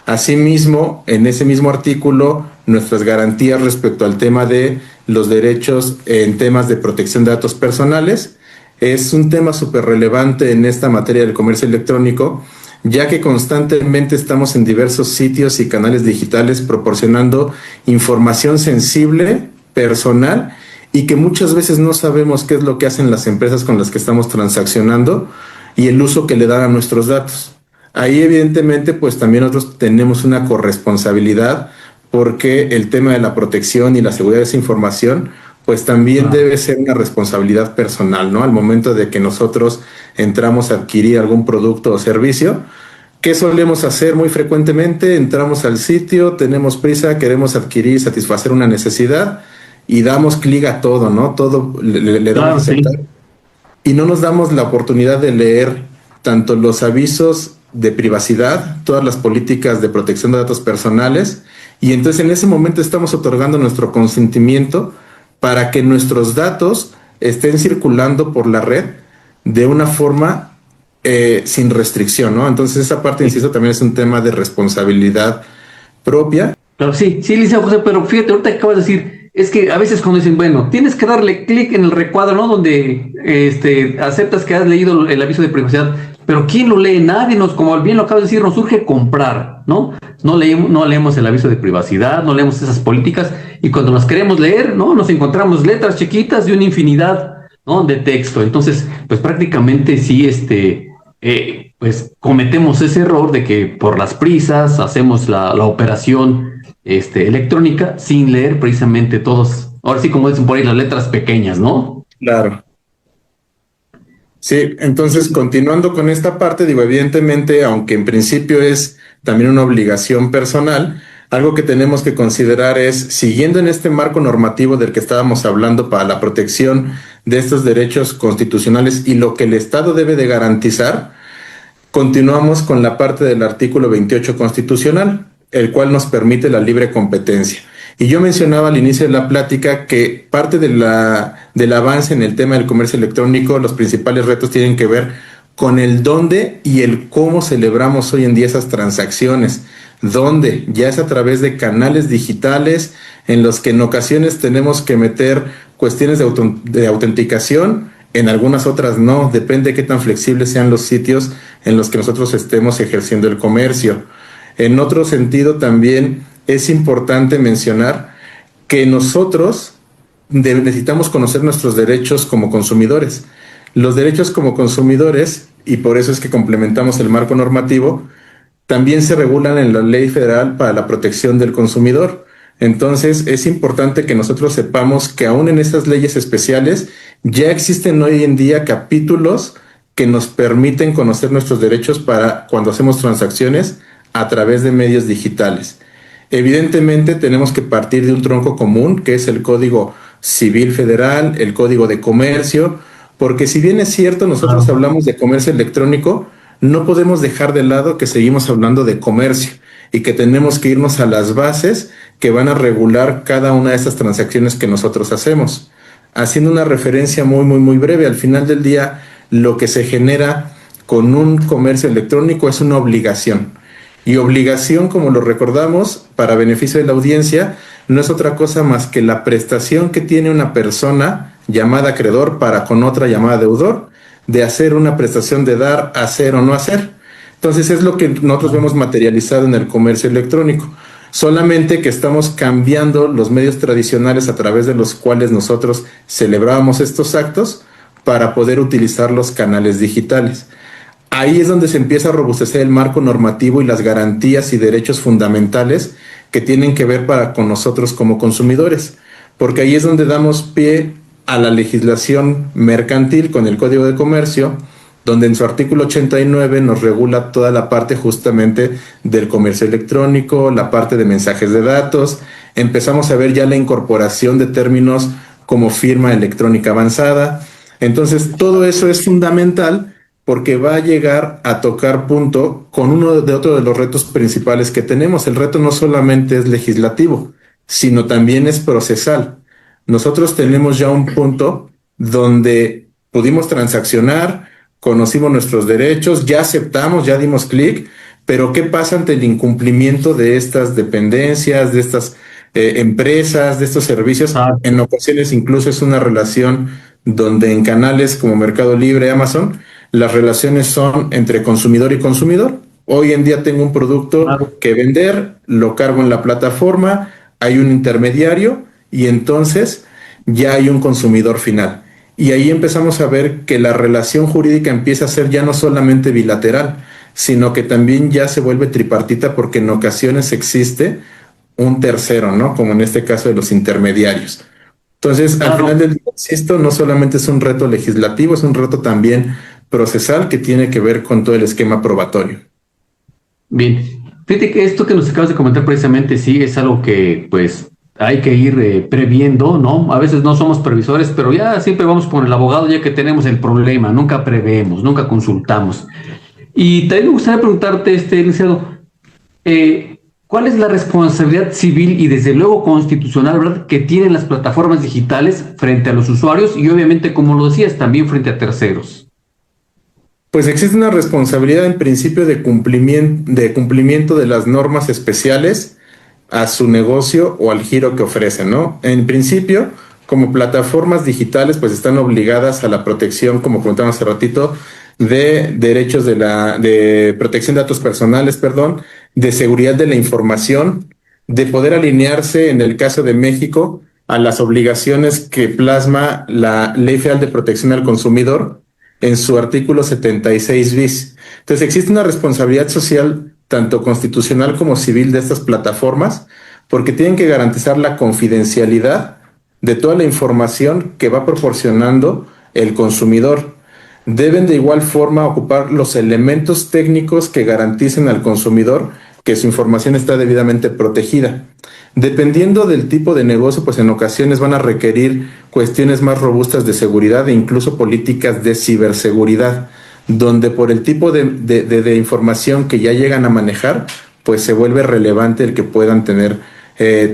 [SPEAKER 6] Asimismo, en ese mismo artículo, nuestras garantías respecto al tema de los derechos en temas de protección de datos personales es un tema súper relevante en esta materia del comercio electrónico, ya que constantemente estamos en diversos sitios y canales digitales proporcionando información sensible, personal, y que muchas veces no sabemos qué es lo que hacen las empresas con las que estamos transaccionando y el uso que le dan a nuestros datos. Ahí evidentemente pues también nosotros tenemos una corresponsabilidad, porque el tema de la protección y la seguridad de esa información pues también debe ser una responsabilidad personal, ¿no? Al momento de que nosotros entramos a adquirir algún producto o servicio, ¿qué solemos hacer muy frecuentemente? Entramos al sitio, tenemos prisa, queremos adquirir, satisfacer una necesidad y damos clic a todo, ¿no? Todo le damos a aceptar. Sí. Y no nos damos la oportunidad de leer tanto los avisos de privacidad, todas las políticas de protección de datos personales, y entonces en ese momento estamos otorgando nuestro consentimiento para que nuestros datos estén circulando por la red de una forma sin restricción, ¿no? Entonces esa parte, insisto, también es un tema de responsabilidad propia.
[SPEAKER 1] Claro, sí, licenciado José, pero fíjate, ahorita que acabas de decir, es que a veces cuando dicen, bueno, tienes que darle clic en el recuadro, ¿no? Donde aceptas que has leído el aviso de privacidad, pero ¿quién lo lee? Nadie como bien lo acabas de decir, nos urge comprar, ¿no? No leemos el aviso de privacidad, no leemos esas políticas, y cuando las queremos leer, ¿no? Nos encontramos letras chiquitas de una infinidad, ¿no? De texto. Entonces, pues prácticamente sí, pues cometemos ese error de que por las prisas hacemos la operación electrónica sin leer precisamente todos, ahora sí como dicen por ahí, las letras pequeñas, ¿no?
[SPEAKER 6] Claro. Sí, entonces continuando con esta parte, digo, evidentemente, aunque en principio es también una obligación personal, algo que tenemos que considerar es, siguiendo en este marco normativo del que estábamos hablando para la protección de estos derechos constitucionales y lo que el Estado debe de garantizar, continuamos con la parte del artículo 28 constitucional, el cual nos permite la libre competencia. Y yo mencionaba al inicio de la plática que parte del avance en el tema del comercio electrónico, los principales retos tienen que ver con el dónde y el cómo celebramos hoy en día esas transacciones. ¿Dónde? Ya es a través de canales digitales en los que en ocasiones tenemos que meter cuestiones de autenticación, en algunas otras no, depende de qué tan flexibles sean los sitios en los que nosotros estemos ejerciendo el comercio. En otro sentido también es importante mencionar que nosotros necesitamos conocer nuestros derechos como consumidores. Los derechos como consumidores, y por eso es que complementamos el marco normativo, también se regulan en la Ley Federal para la Protección del Consumidor. Entonces es importante que nosotros sepamos que aún en estas leyes especiales ya existen hoy en día capítulos que nos permiten conocer nuestros derechos para cuando hacemos transacciones a través de medios digitales. Evidentemente tenemos que partir de un tronco común, que es el Código Civil Federal, el Código de Comercio, porque si bien es cierto, nosotros hablamos de comercio electrónico, no podemos dejar de lado que seguimos hablando de comercio y que tenemos que irnos a las bases que van a regular cada una de estas transacciones que nosotros hacemos. Haciendo una referencia muy breve, al final del día, lo que se genera con un comercio electrónico es una obligación. Y obligación, como lo recordamos, para beneficio de la audiencia, no es otra cosa más que la prestación que tiene una persona llamada acreedor para con otra llamada deudor, de hacer una prestación de dar, hacer o no hacer. Entonces es lo que nosotros vemos materializado en el comercio electrónico. Solamente que estamos cambiando los medios tradicionales a través de los cuales nosotros celebrábamos estos actos para poder utilizar los canales digitales. Ahí es donde se empieza a robustecer el marco normativo y las garantías y derechos fundamentales que tienen que ver con nosotros como consumidores, porque ahí es donde damos pie a la legislación mercantil con el Código de Comercio, donde en su artículo 89 nos regula toda la parte justamente del comercio electrónico, la parte de mensajes de datos. Empezamos a ver ya la incorporación de términos como firma electrónica avanzada. Entonces, todo eso es fundamental porque va a llegar a tocar punto con otro de los retos principales que tenemos. El reto no solamente es legislativo, sino también es procesal. Nosotros tenemos ya un punto donde pudimos transaccionar, conocimos nuestros derechos, ya aceptamos, ya dimos clic, pero ¿qué pasa ante el incumplimiento de estas dependencias, de estas empresas, de estos servicios? En ocasiones incluso es una relación donde en canales como Mercado Libre, Amazon, las relaciones son entre consumidor y consumidor. Hoy en día tengo un producto que vender, lo cargo en la plataforma, hay un intermediario y entonces ya hay un consumidor final. Y ahí empezamos a ver que la relación jurídica empieza a ser ya no solamente bilateral, sino que también ya se vuelve tripartita porque en ocasiones existe un tercero, ¿no? Como en este caso de los intermediarios. Entonces, al final del día, esto no solamente es un reto legislativo, es un reto también procesal que tiene que ver con todo el esquema probatorio.
[SPEAKER 1] Bien, fíjate que esto que nos acabas de comentar precisamente sí es algo que pues hay que ir previendo, ¿no? A veces no somos previsores, pero ya siempre vamos con el abogado ya que tenemos el problema, nunca preveemos, nunca consultamos. Y también me gustaría preguntarte, licenciado, ¿cuál es la responsabilidad civil y desde luego constitucional, verdad, que tienen las plataformas digitales frente a los usuarios y obviamente, como lo decías, también frente a terceros?
[SPEAKER 6] Pues existe una responsabilidad en principio de cumplimiento de las normas especiales a su negocio o al giro que ofrecen, ¿no? En principio, como plataformas digitales, pues están obligadas a la protección, como comentamos hace ratito, de derechos de protección de datos personales, de seguridad de la información, de poder alinearse, en el caso de México, a las obligaciones que plasma la Ley Federal de Protección al Consumidor en su artículo 76 bis. Entonces existe una responsabilidad social tanto constitucional como civil de estas plataformas porque tienen que garantizar la confidencialidad de toda la información que va proporcionando el consumidor. Deben de igual forma ocupar los elementos técnicos que garanticen al consumidor que su información está debidamente protegida. Dependiendo del tipo de negocio, pues en ocasiones van a requerir cuestiones más robustas de seguridad e incluso políticas de ciberseguridad, donde por el tipo de información que ya llegan a manejar, pues se vuelve relevante el que puedan tener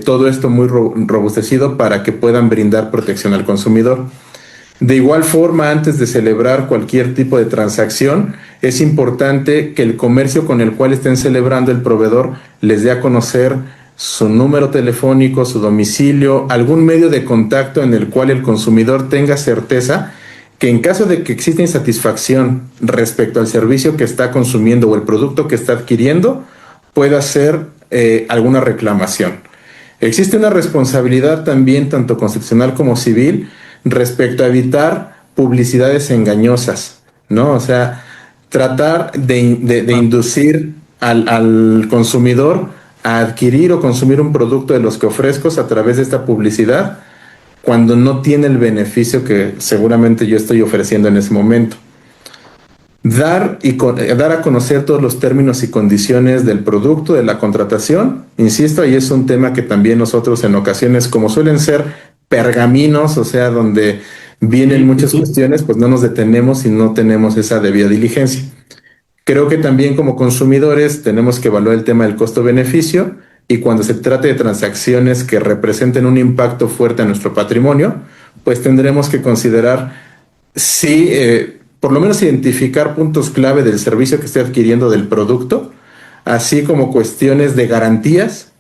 [SPEAKER 6] todo esto muy robustecido para que puedan brindar protección al consumidor. De igual forma, antes de celebrar cualquier tipo de transacción, es importante que el comercio con el cual estén celebrando el proveedor les dé a conocer su número telefónico, su domicilio, algún medio de contacto en el cual el consumidor tenga certeza que en caso de que exista insatisfacción respecto al servicio que está consumiendo o el producto que está adquiriendo, pueda hacer alguna reclamación. Existe una responsabilidad también, tanto constitucional como civil, respecto a evitar publicidades engañosas, ¿no? O sea, tratar de inducir al consumidor a adquirir o consumir un producto de los que ofrezco a través de esta publicidad cuando no tiene el beneficio que seguramente yo estoy ofreciendo en ese momento. Dar a conocer todos los términos y condiciones del producto, de la contratación. Insisto, ahí es un tema que también nosotros en ocasiones, como suelen ser pergaminos, o sea, donde vienen muchas cuestiones, pues no nos detenemos y no tenemos esa debida diligencia. Creo que también como consumidores tenemos que evaluar el tema del costo-beneficio y cuando se trate de transacciones que representen un impacto fuerte a nuestro patrimonio, pues tendremos que considerar si, por lo menos identificar puntos clave del servicio que esté adquiriendo del producto, así como cuestiones de garantías,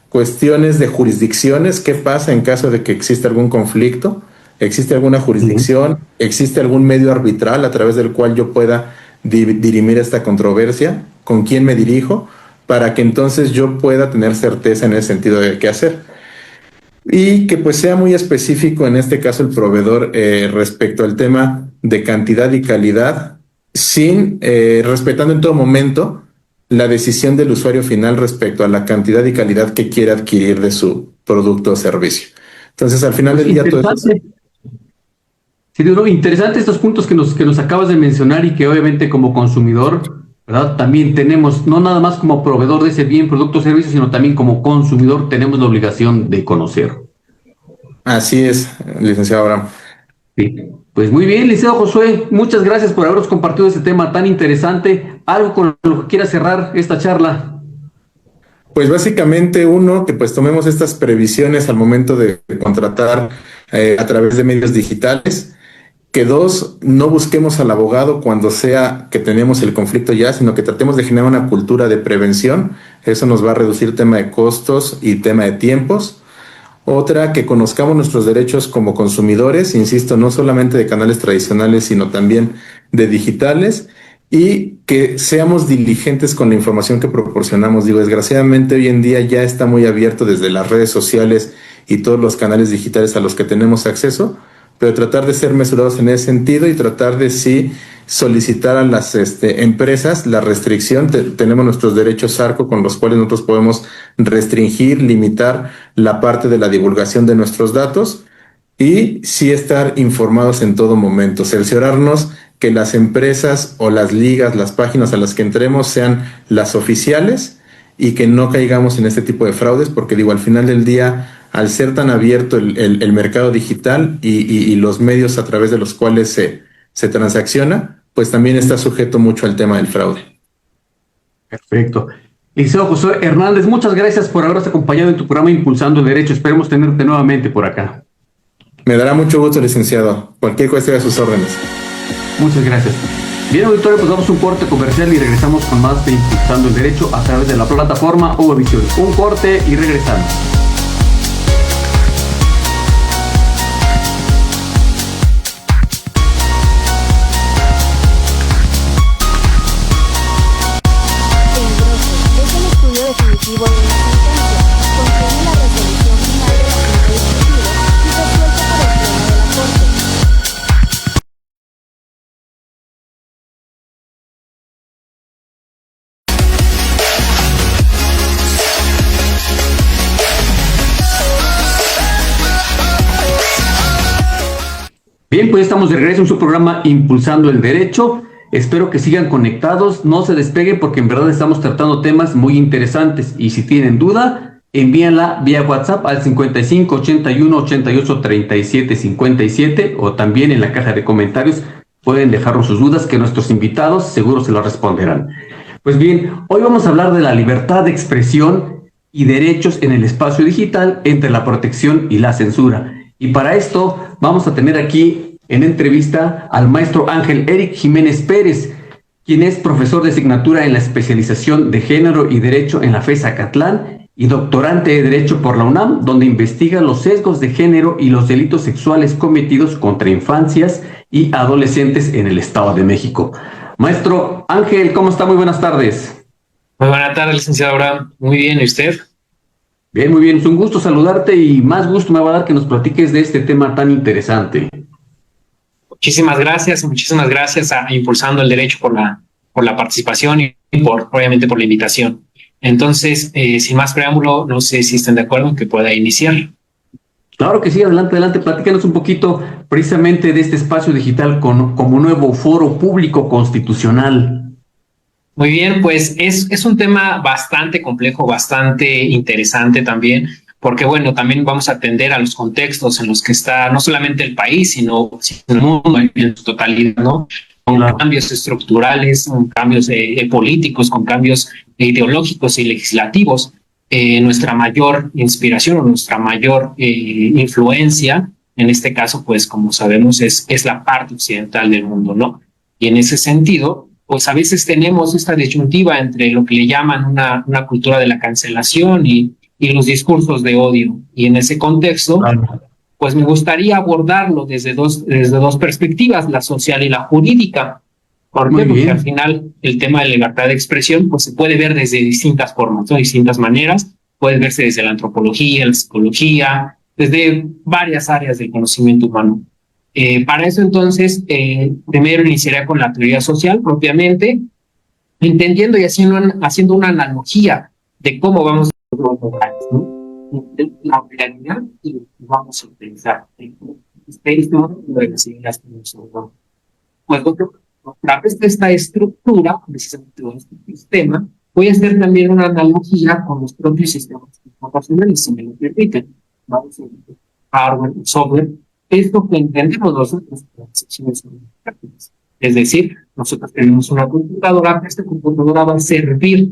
[SPEAKER 6] cuestiones de jurisdicciones, qué pasa en caso de que exista algún conflicto, existe alguna jurisdicción, existe algún medio arbitral a través del cual yo pueda dirimir esta controversia, con quién me dirijo, para que entonces yo pueda tener certeza en ese sentido de qué hacer. Y que pues sea muy específico en este caso el proveedor respecto al tema de cantidad y calidad, respetando en todo momento la decisión del usuario final respecto a la cantidad y calidad que quiere adquirir de su producto o servicio. Entonces, al final del día todo eso...
[SPEAKER 1] Sí, interesante estos puntos que nos acabas de mencionar y que obviamente como consumidor, ¿verdad? También tenemos, no nada más como proveedor de ese bien, producto o servicio, sino también como consumidor tenemos la obligación de conocer.
[SPEAKER 6] Así es, licenciado Abraham.
[SPEAKER 1] Sí. Pues muy bien, licenciado Josué, muchas gracias por habernos compartido este tema tan interesante. ¿Algo con lo que quiera cerrar esta charla?
[SPEAKER 6] Pues básicamente uno, que pues tomemos estas previsiones al momento de contratar a través de medios digitales. Que dos, no busquemos al abogado cuando sea que tenemos el conflicto ya, sino que tratemos de generar una cultura de prevención. Eso nos va a reducir tema de costos y tema de tiempos. Otra, que conozcamos nuestros derechos como consumidores, insisto, no solamente de canales tradicionales, sino también de digitales, y que seamos diligentes con la información que proporcionamos. Digo, desgraciadamente hoy en día ya está muy abierto desde las redes sociales y todos los canales digitales a los que tenemos acceso, pero tratar de ser mesurados en ese sentido y tratar de sí solicitar a las empresas la restricción. Tenemos nuestros derechos ARCO con los cuales nosotros podemos restringir, limitar la parte de la divulgación de nuestros datos y sí estar informados en todo momento, cerciorarnos que las empresas o las ligas, las páginas a las que entremos sean las oficiales y que no caigamos en este tipo de fraudes, porque digo, al final del día, al ser tan abierto el mercado digital y los medios a través de los cuales se transacciona, pues también está sujeto mucho al tema del fraude.
[SPEAKER 1] Perfecto. Licenciado Josué Hernández, muchas gracias por habernos acompañado en tu programa Impulsando el Derecho. Esperemos tenerte nuevamente por acá.
[SPEAKER 6] Me dará mucho gusto, licenciado. Cualquier cuestión a sus órdenes.
[SPEAKER 1] Muchas gracias. Bien, auditorio, pues vamos a un corte comercial y regresamos con más de Impulsando el Derecho a través de la plataforma Ovavisión. Un corte y regresamos.
[SPEAKER 3] Definitivo de una sentencia, contiene la resolución final del asunto discutido y resuelto por el Pleno de la Corte.
[SPEAKER 1] Bien, pues estamos de regreso en su programa Impulsando el Derecho. Espero que sigan conectados, no se despeguen porque en verdad estamos tratando temas muy interesantes y si tienen duda, envíenla vía WhatsApp al 55 81 88 37 57 o también en la caja de comentarios pueden dejarnos sus dudas que nuestros invitados seguro se las responderán. Pues bien, hoy vamos a hablar de la libertad de expresión y derechos en el espacio digital entre la protección y la censura. Y para esto vamos a tener aquí en entrevista al maestro Ángel Eric Jiménez Pérez, quien es profesor de asignatura en la especialización de Género y Derecho en la FES Acatlán y doctorante de Derecho por la UNAM, donde investiga los sesgos de género y los delitos sexuales cometidos contra infancias y adolescentes en el Estado de México. Maestro Ángel, ¿cómo está? Muy buenas tardes.
[SPEAKER 7] Muy buenas tardes, licenciado Abraham. Muy bien, ¿y usted?
[SPEAKER 1] Bien, muy bien. Es un gusto saludarte y más gusto me va a dar que nos platiques de este tema tan interesante.
[SPEAKER 7] Muchísimas gracias a Impulsando el Derecho por la participación y obviamente por la invitación. Entonces, sin más preámbulo, no sé si están de acuerdo en que pueda iniciar.
[SPEAKER 1] Claro que sí, adelante, platícanos un poquito precisamente de este espacio digital como nuevo foro público constitucional.
[SPEAKER 7] Muy bien, pues es un tema bastante complejo, bastante interesante también, porque bueno, también vamos a atender a los contextos en los que está no solamente el país, sino el mundo en su totalidad, ¿no? Con cambios estructurales, con cambios políticos, con cambios ideológicos y legislativos. Nuestra mayor inspiración o nuestra mayor influencia, en este caso, pues como sabemos, es la parte occidental del mundo, ¿no? Y en ese sentido, pues a veces tenemos esta disyuntiva entre lo que le llaman una cultura de la cancelación y los discursos de odio. Y en ese contexto, pues me gustaría abordarlo desde dos perspectivas, la social y la jurídica. ¿Por qué? Porque al final el tema de libertad de expresión pues se puede ver desde distintas formas, ¿no? Distintas maneras. Puede verse desde la antropología, la psicología, desde varias áreas del conocimiento humano. Para eso entonces, primero iniciaría con la teoría social propiamente, entendiendo y haciendo una analogía de cómo vamos a los lugares, ¿no? La realidad y lo que vamos a utilizar. Este momento de las ideas que nos son. Pues a través de esta estructura, precisamente de este sistema, voy a hacer también una analogía con los propios sistemas computacionales, si me lo permiten. Vamos a hardware, software, esto que entendemos nosotros como secciones administrativas. Es decir, nosotros tenemos una computadora, esta computadora va a servir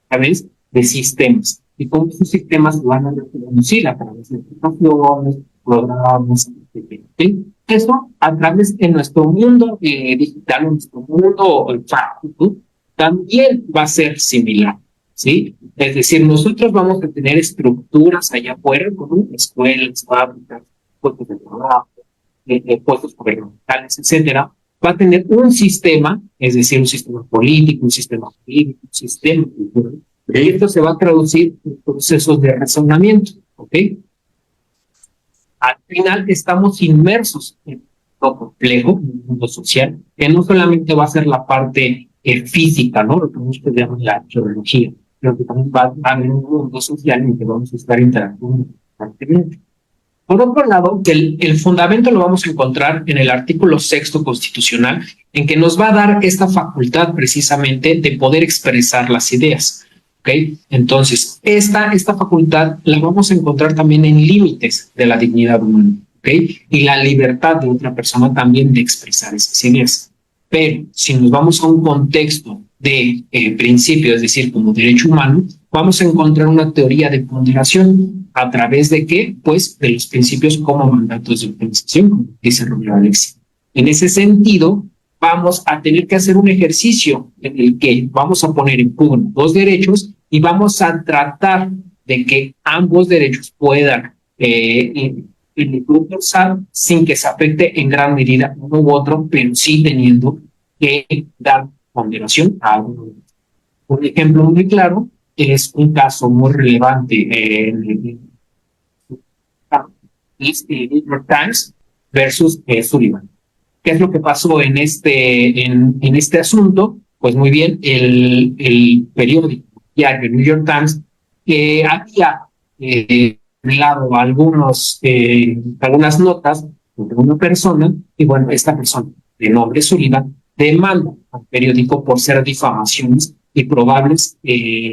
[SPEAKER 7] a través de sistemas. Y cómo esos sistemas van a reproducir a través de aplicaciones, programas, etc. ¿Sí? Eso a través de nuestro mundo digital, nuestro mundo práctico, también va a ser similar. ¿Sí? Es decir, nosotros vamos a tener estructuras allá afuera, como escuelas, fábricas, puestos de trabajo, puestos gubernamentales, etcétera. Va a tener un sistema, es decir, un sistema político, un sistema jurídico, un sistema cultural. Y esto se va a traducir en procesos de razonamiento, ¿ok? Al final estamos inmersos en lo complejo, en el mundo social, que no solamente va a ser la parte física, ¿no? Lo que nosotros llamamos la geología, pero que también va a haber un mundo social en el que vamos a estar interactuando constantemente. Por otro lado, el fundamento lo vamos a encontrar en el artículo 6º constitucional, en que nos va a dar esta facultad precisamente de poder expresar las ideas. ¿Okay? Entonces, esta facultad la vamos a encontrar también en límites de la dignidad humana, ¿okay? Y la libertad de otra persona también de expresar esas ideas. Pero si nos vamos a un contexto de principio, es decir, como derecho humano, vamos a encontrar una teoría de ponderación. ¿A través de qué? Pues de los principios como mandatos de organización, como dice Romero Alexi. En ese sentido, vamos a tener que hacer un ejercicio en el que vamos a poner en pugna dos derechos y vamos a tratar de que ambos derechos puedan impulsar sin que se afecte en gran medida uno u otro, pero sí teniendo que dar ponderación a uno. Un ejemplo muy claro es un caso muy relevante en New York Times versus Sullivan. ¿Qué es lo que pasó en este asunto? Pues muy bien, el periódico diario New York Times había revelado algunas notas de una persona, y bueno, esta persona, de nombre Sullivan, demanda al periódico por ser difamaciones y probables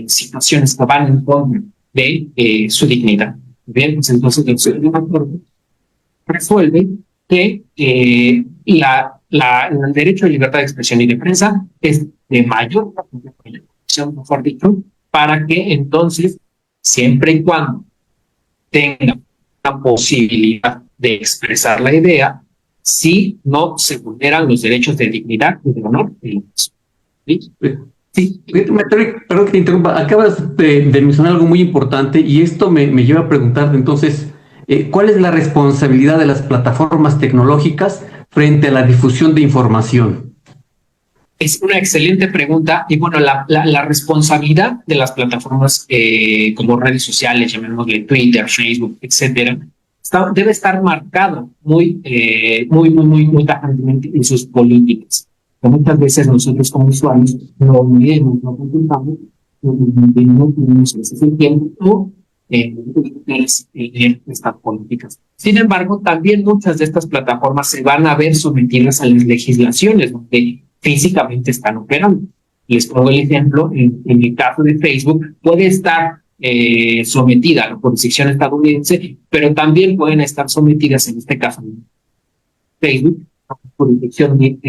[SPEAKER 7] situaciones que van en contra de su dignidad. Bien, pues entonces el Suprema Corte resuelve que el derecho de libertad de expresión y de prensa es de mayor protección, mejor dicho, para que entonces, siempre y cuando tenga la posibilidad de expresar la idea, si no se vulneran los derechos de dignidad y de honor. ¿Sí?
[SPEAKER 1] Sí, perdón que te interrumpa. Acabas de mencionar algo muy importante y esto me lleva a preguntarte entonces, ¿cuál es la responsabilidad de las plataformas tecnológicas frente a la difusión de información?
[SPEAKER 7] Es una excelente pregunta y bueno, la responsabilidad de las plataformas como redes sociales, llamémosle Twitter, Facebook, etcétera, debe estar marcado muy tajantemente en sus políticas. Que muchas veces nosotros como usuarios no leemos, no consultamos, no tenemos ese tiempo leer estas políticas. Sin embargo, también muchas de estas plataformas se van a ver sometidas a las legislaciones donde físicamente están operando. Les pongo el ejemplo, en el caso de Facebook, puede estar sometida a la jurisdicción estadounidense, pero también pueden estar sometidas, en este caso, Facebook, a la jurisdicción de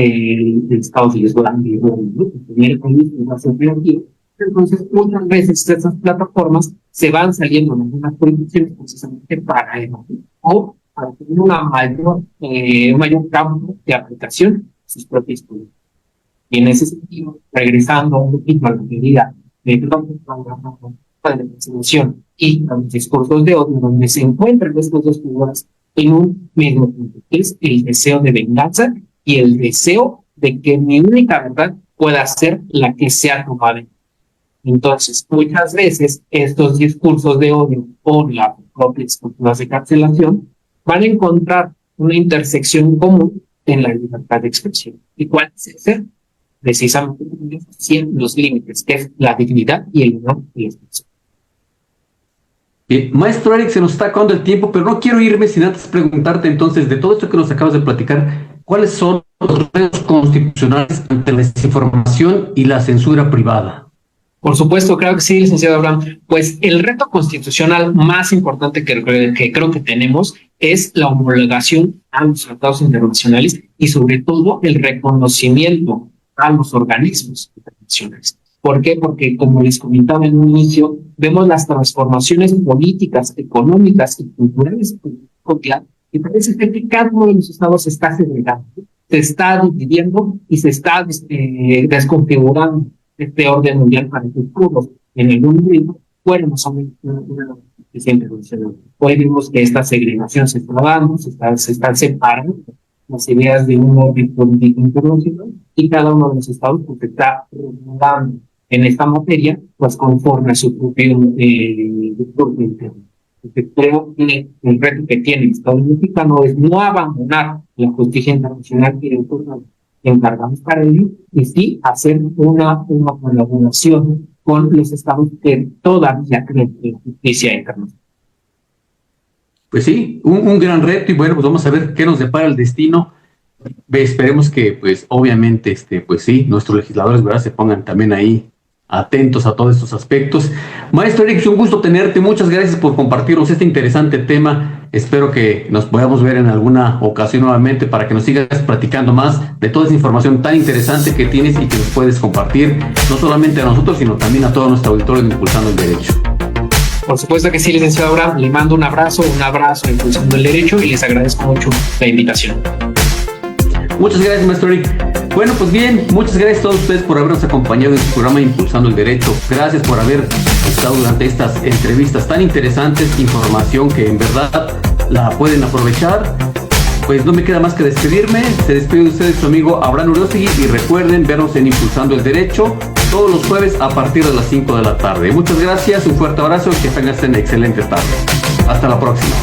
[SPEAKER 7] Estados Unidos. Entonces, muchas veces estas plataformas se van saliendo de algunas jurisdicciones precisamente para eso, o para tener un mayor campo de aplicación de sus propias políticas. Y en ese sentido, regresando un poquito a la teoría de la resolución y los discursos de odio, donde se encuentran estas dos figuras en un mismo punto, que es el deseo de venganza y el deseo de que mi única verdad pueda ser la que sea tomada. Entonces, muchas veces estos discursos de odio o las propias estructuras de cancelación van a encontrar una intersección común en la libertad de expresión. ¿Y cuál es ese? Precisamente los límites, que es la dignidad y el honor de la expresión.
[SPEAKER 1] Maestro Eric, se nos está acabando el tiempo, pero no quiero irme sin antes preguntarte entonces, de todo esto que nos acabas de platicar, ¿cuáles son los retos constitucionales ante la desinformación y la censura privada?
[SPEAKER 7] Por supuesto, creo que sí, licenciado Abraham. Pues el reto constitucional más importante que creo que tenemos es la homologación a los tratados internacionales y sobre todo el reconocimiento a los organismos internacionales. ¿Por qué? Porque, como les comentaba en un inicio, vemos las transformaciones políticas, económicas y culturales y parece ser que cada uno de los estados se está segregando, se está dividiendo y se está desconfigurando este orden mundial para que todos en el mundo fuéramos a una justicia internacional. Hoy vemos que esta segregación se está dando, se están separando las ideas de un orden político internacional y cada uno de los estados pues, está regulando en esta materia pues conforme a su propio interno. Porque creo que el reto que tiene el Estado mexicano es no abandonar la justicia internacional que encargamos para ello, y sí hacer una colaboración con los estados que todavía creen en justicia internacional.
[SPEAKER 1] Pues sí, un gran reto, y bueno, pues vamos a ver qué nos depara el destino. Esperemos que, pues, obviamente, pues sí, nuestros legisladores, ¿verdad?, se pongan también ahí atentos a todos estos aspectos. Maestro Eric, es un gusto tenerte. Muchas gracias por compartirnos este interesante tema. Espero que nos podamos ver en alguna ocasión nuevamente para que nos sigas platicando más de toda esa información tan interesante que tienes y que nos puedes compartir, no solamente a nosotros, sino también a todo nuestro auditorio de Impulsando el Derecho.
[SPEAKER 7] Por supuesto que sí, licenciado Abraham. Le mando un abrazo a Impulsando el Derecho y les agradezco mucho la invitación.
[SPEAKER 1] Muchas gracias, maestro Eric. Bueno, pues bien, muchas gracias a todos ustedes por habernos acompañado en su programa Impulsando el Derecho. Gracias por haber estado durante estas entrevistas tan interesantes, información que en verdad la pueden aprovechar. Pues no me queda más que despedirme. Se despide de ustedes su amigo Abraham Uriostegui y recuerden vernos en Impulsando el Derecho todos los jueves a partir de las 5 de la tarde. Muchas gracias, un fuerte abrazo y que tengan una excelente tarde. Hasta la próxima.